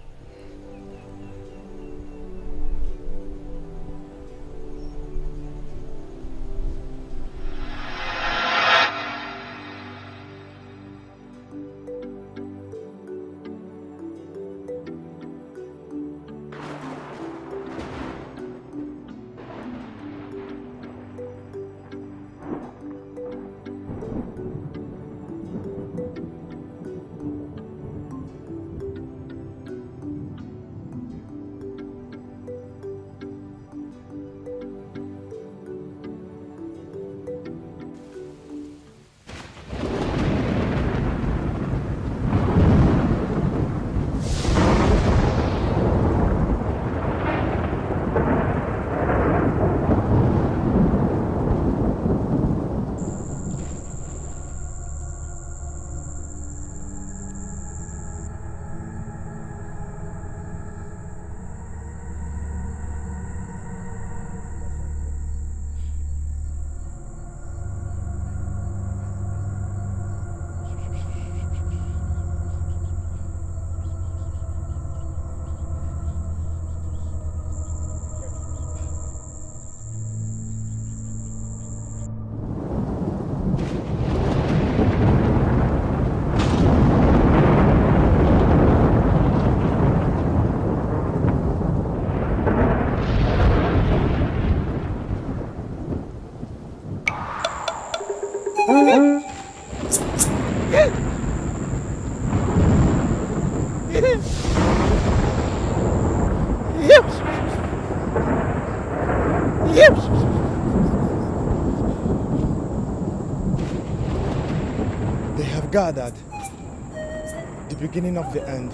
They have gathered. The beginning of the end.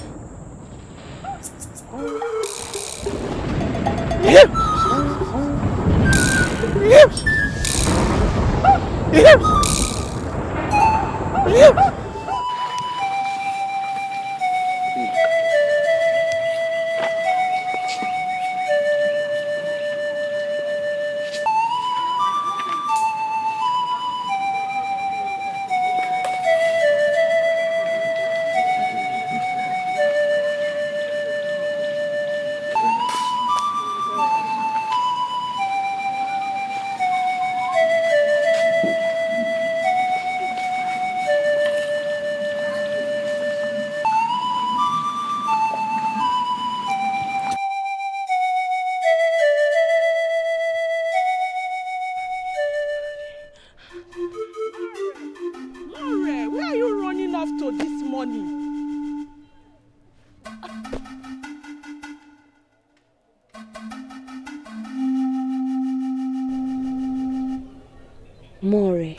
More.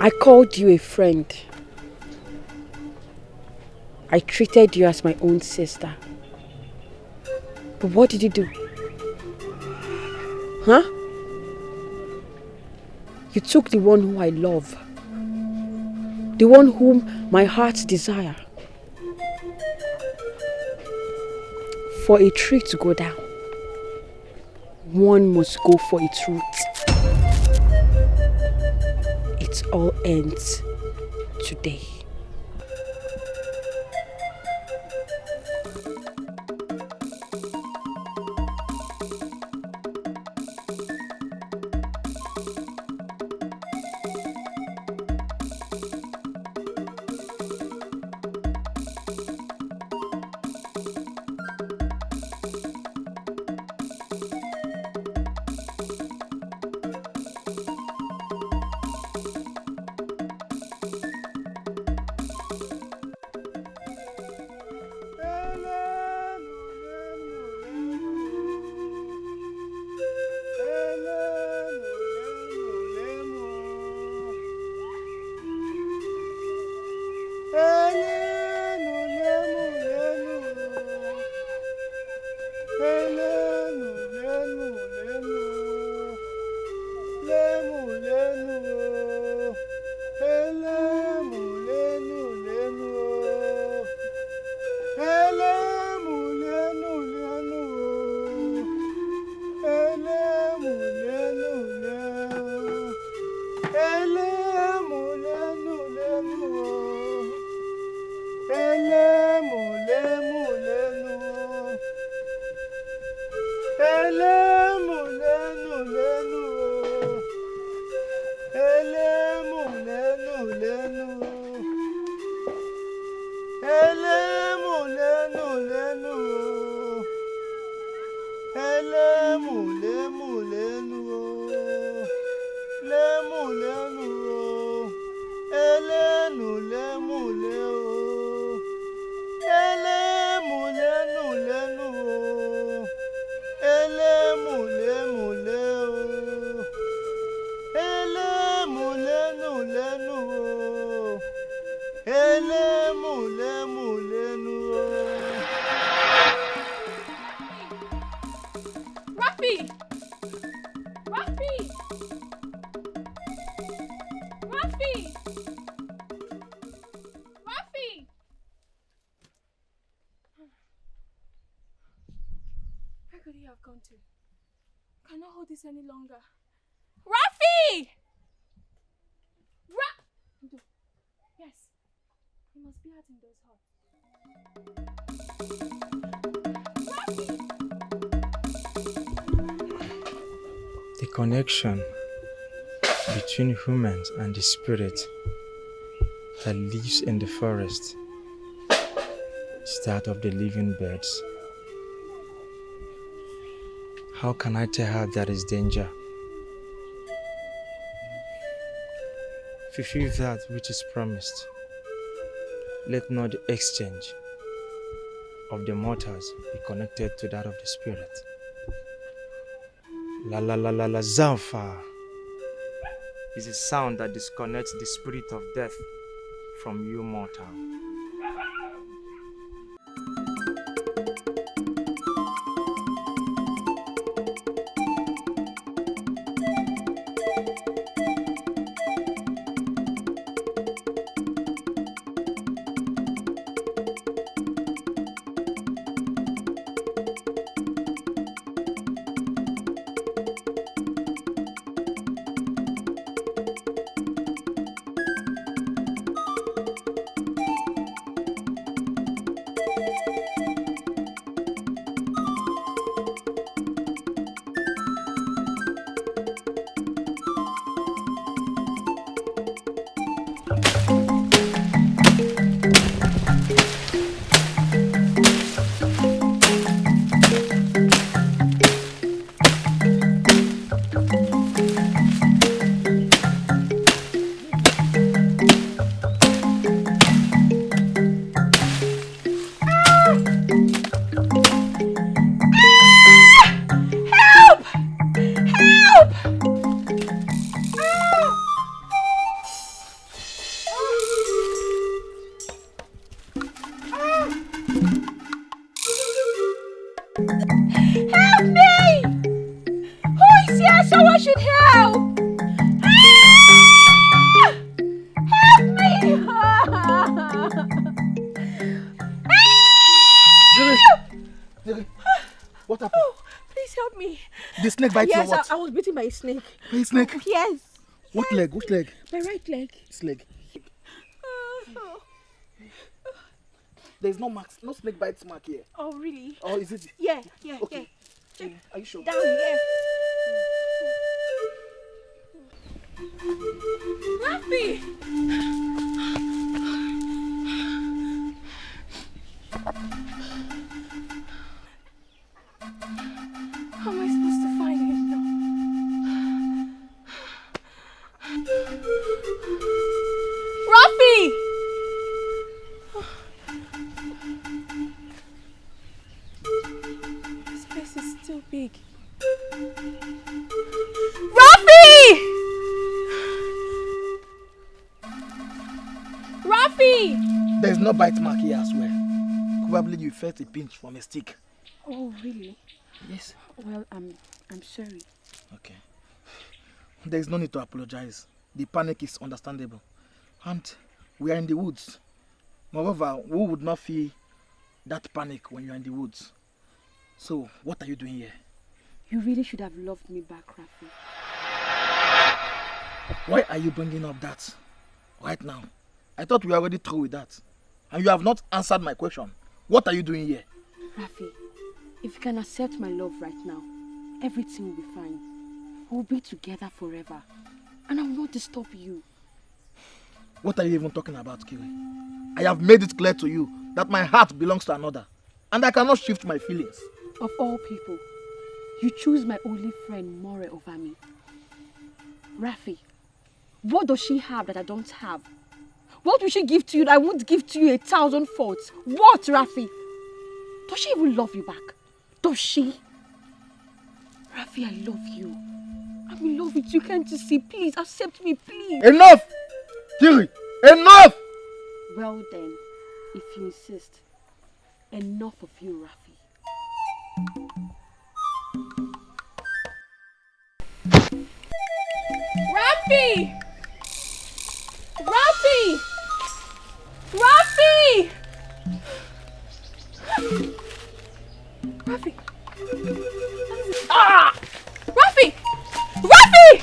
I called you a friend. I treated you as my own sister. But what did you do? Huh? You took the one who I love. The one whom my heart desire. For a tree to go down, one must go for its roots. it all ends today. Cannot hold this any longer. Rafi! Yes, he must be out in those huts. The connection between humans and the spirit that lives in the forest is that of the living birds. How can I tell her there is danger? Fulfill that which is promised. Let not the exchange of the mortals be connected to that of the spirit. La la la la la Zamfa is a sound that disconnects the spirit of death from you mortal. What happened? Please help me. The snake bites you or Yes, what? I was bitten by a snake. By a snake? Yes. What leg? Which leg? My right leg. This leg. There's no marks, no snake bites mark here. Oh, really? Or is it? Yeah. Okay. Are you sure? Down here. Rafi! How am I supposed to find him now? Rafi! This place is still big. Rafi! Rafi! There's no bite mark here as well. Probably you felt a pinch from a stick. Oh, really? Yes. Well, I'm sorry. Okay. There's no need to apologize. The panic is understandable. And we are in the woods. Moreover, who would not feel that panic when you're in the woods? So, what are you doing here? You really should have loved me back, Rafi. Why are you bringing up that right now? I thought we were already through with that. And you have not answered my question. What are you doing here? Rafi, if you can accept my love right now, everything will be fine. We'll be together forever. And I will not disturb you. What are you even talking about, Kiri? I have made it clear to you that my heart belongs to another. And I cannot shift my feelings. Of all people, you choose my only friend More over me. Rafi, what does she have that I don't have? What will she give to you that I won't give to you 1,000 faults? What, Rafi? Does she even love you back? Does she? Rafi, I love you. I'm in love with you. Can't you see? Please, accept me, please. Enough! Kiri, enough! Well then, if you insist, enough of you, Rafi. Rafi! Rafi! Rafi! Rafi! Ah! Rafi! Rafi!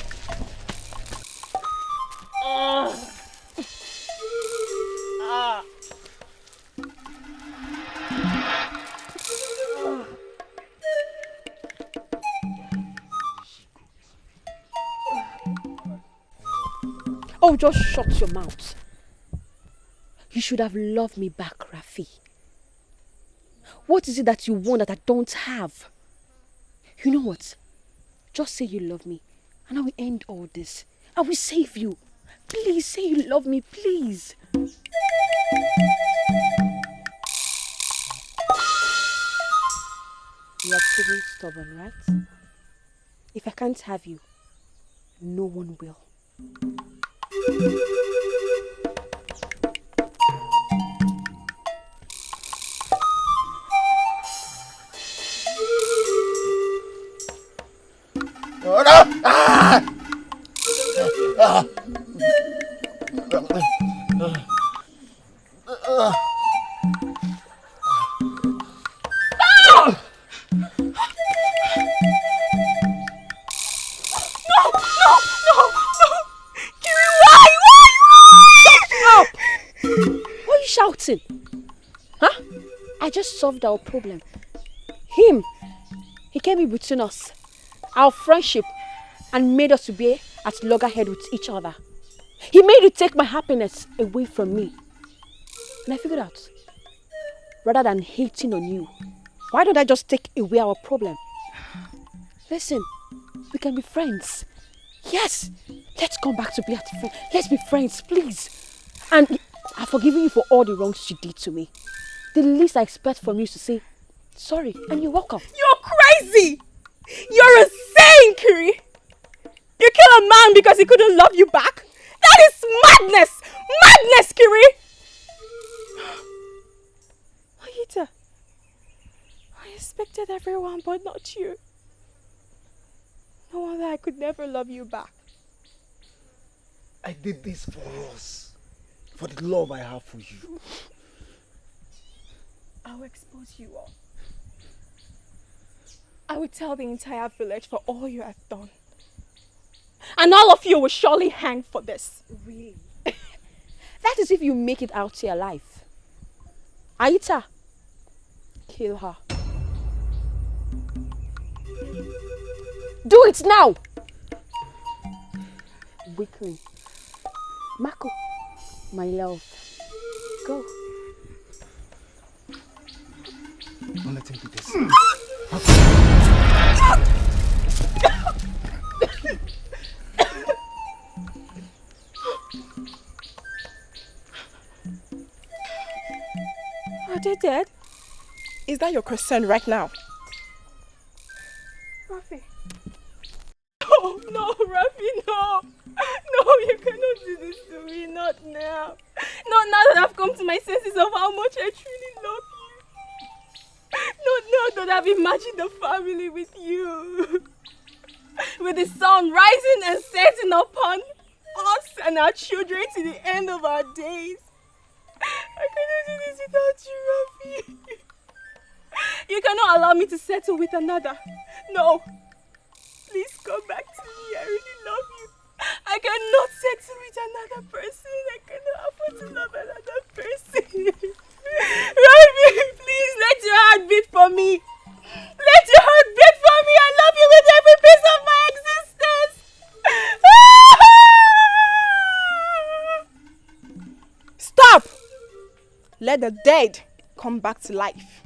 Oh, just shut your mouth. You should have loved me back, Rafi. What is it that you want that I don't have? You know what? Just say you love me and I will end all this. I will save you. Please say you love me, please. You are pretty stubborn, right? If I can't have you, no one will. Shouting. Huh? I just solved our problem. He came in between us, our friendship, and made us to be at loggerhead with each other. He made you take my happiness away from me. And I figured out, rather than hating on you, why don't I just take away our problem? Listen, we can be friends. Yes, let's come back to be at friends. Let's be friends, please. And I've forgiven you for all the wrongs you did to me. The least I expect from you is to say sorry and you're welcome. You're crazy! You're insane, Kiri! You kill a man because he couldn't love you back? That is madness! Madness, Kiri! Ayita, I expected everyone but not you. No wonder I could never love you back. I did this for us. For the love I have for you. I'll expose you all. I will tell the entire village for all you have done. And all of you will surely hang for this. Really? That is if you make it out here alive. Aita, kill her. Do it now! Weakling. Marco, my love, go. Don't let him do this. Are they dead? Is that your concern right now? Rafi. Oh, no, Rafi, no. No, you cannot do this to me. Not now. Not now that I've come to my senses of how much I truly love you. Not now that I've imagined a family with you. With the sun rising and setting upon us and our children to the end of our days. I cannot do this without you, Rafi. You cannot allow me to settle with another. No. Please come back to me. I really love you. I cannot settle with another person. I cannot afford to love another person. Rafi, please let your heart beat for me. Let your heart beat for me. I love you with every piece of my existence. Stop! Let the dead come back to life.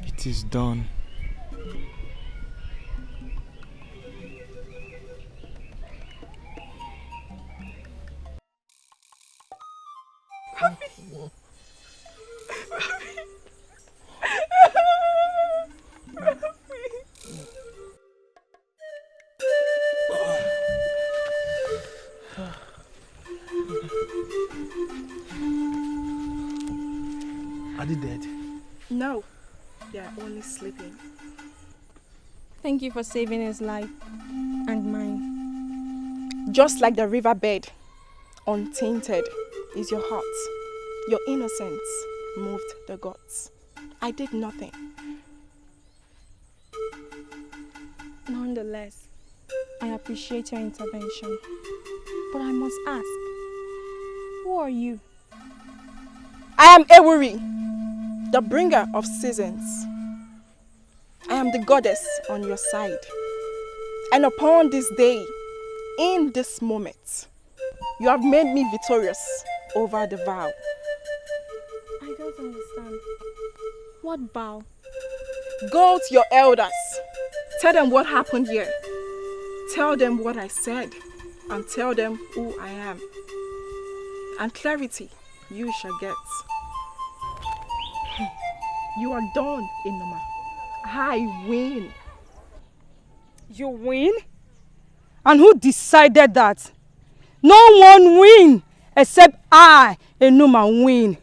It is done. Are they dead? No, they are only sleeping. Thank you for saving his life and mine. Just like the riverbed, untainted is your heart. Your innocence moved the gods. I did nothing. Nonetheless, I appreciate your intervention. But I must ask, who are you? I am Ewuri, the bringer of seasons. I am the goddess on your side. And upon this day, in this moment, you have made me victorious over the vow. I don't understand. What vow? Go to your elders. Tell them what happened here. Tell them what I said. And tell them who I am. And clarity you shall get. You are done, Inoma. I win. You win? And who decided that? No one win except I, Enuma, win.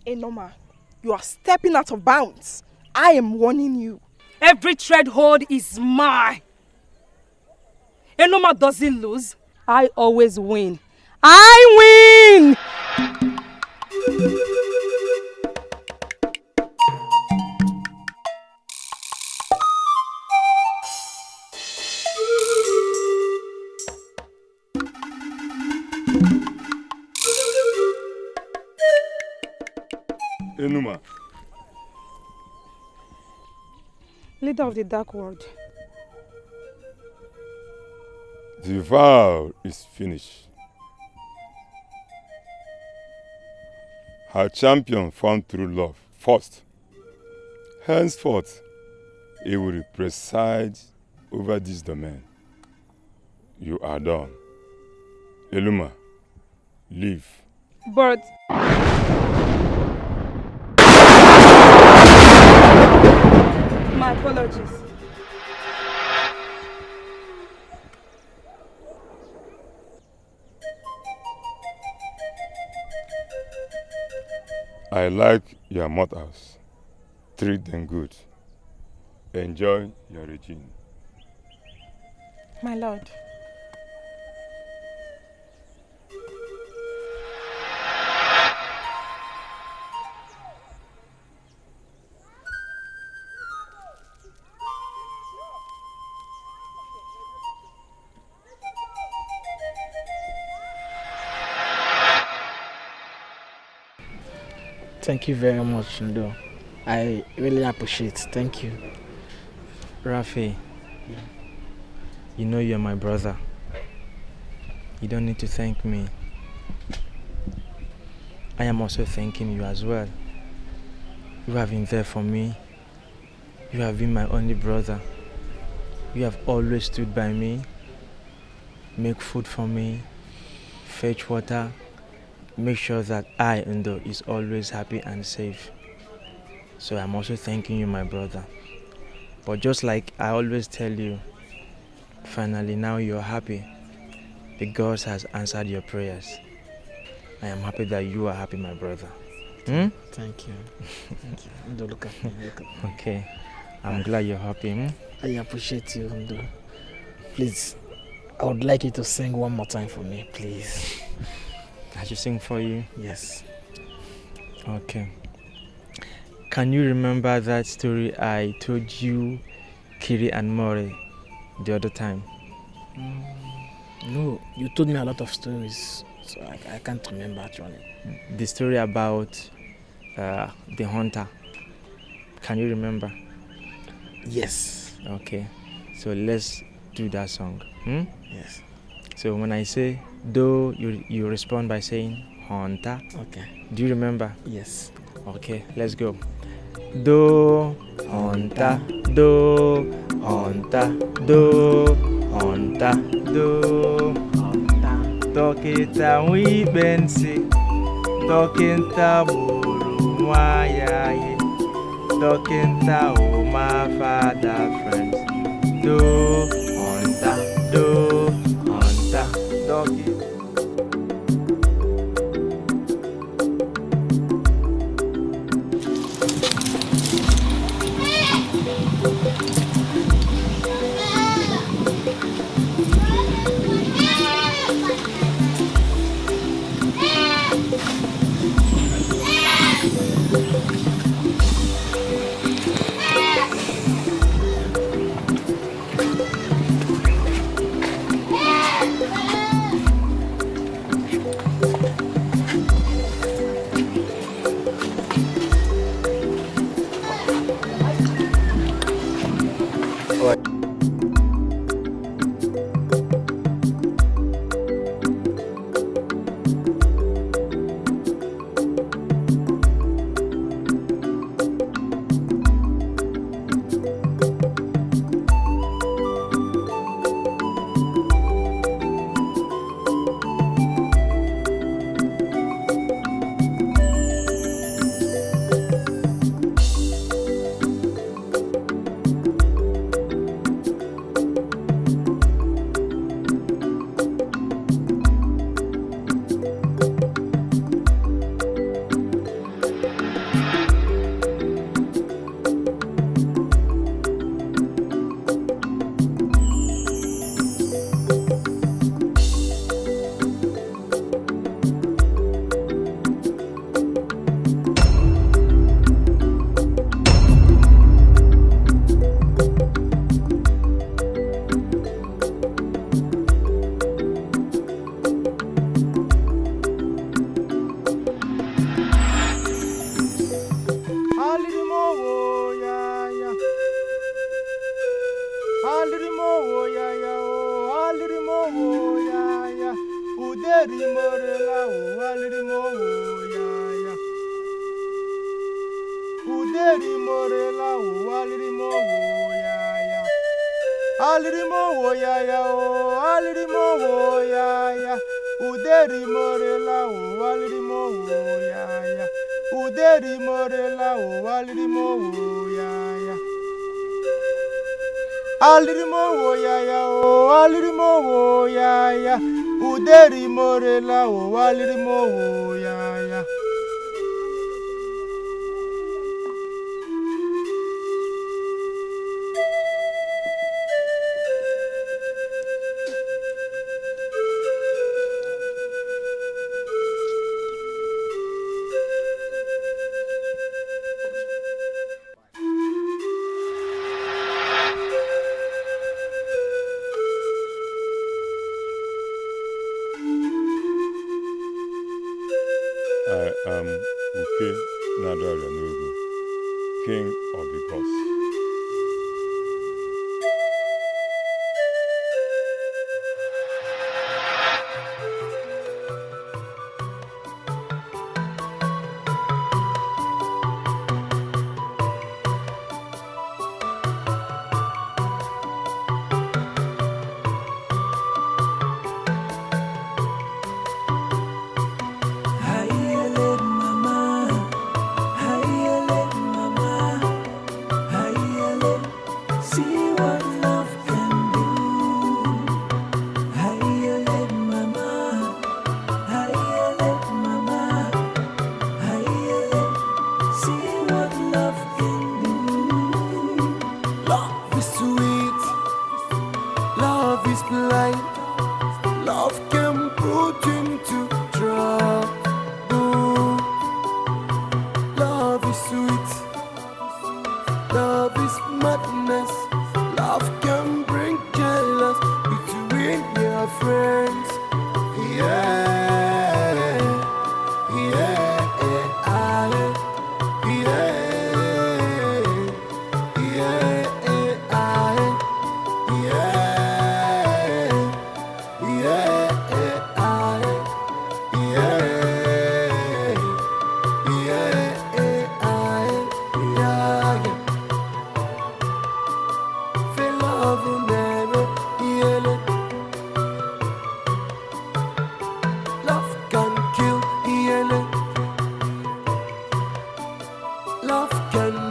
Enoma, you are stepping out of bounds. I am warning you. Every threshold is mine. Enoma doesn't lose. I always win. I win! Enuma. Leader of the Dark World. The vow is finished. Her champion found true love first. Henceforth, he will preside over this domain. You are done. Eluma, leave. But my apologies. I like your mortals. Treat them good. Enjoy your regime. My lord, Thank you very much, Ndo. I really appreciate it. Thank you. Rafi, you know you're my brother. You don't need to thank me. I am also thanking you as well. You have been there for me. You have been my only brother. You have always stood by me, make food for me, fetch water, make sure that I, Ndo, is always happy and safe. So I'm also thanking you, my brother. But just like I always tell you, finally now you're happy. The God has answered your prayers. I am happy that you are happy, my brother. Thank you. Thank you. Ndo, look at me. Look at me. Okay. I'm glad you're happy. I appreciate you, Ndo. Please, I would like you to sing one more time for me, please. I should sing for you? Yes. Okay. Can you remember that story I told you, Kiri and More, the other time? No, you told me a lot of stories, so I can't remember actually. The story about the hunter. Can you remember? Yes. Okay. So let's do that song. Yes. So when I say do, you respond by saying hunter. Okay. Do you remember? Yes. Okay, let's go. Do hunter, do hunter, do hunter, do hunter. Dọkịta nwibe nsị, dọkịta gburu nwa ya ye, dọkịta my father friends. Do hunter, dọkịta. Okay. Nigerian, king of the gods. Love is sweet, love is blind, love can put into trouble. Love is sweet, love is madness, love can bring jealous between your friends. Yeah, yeah, love can kill, love can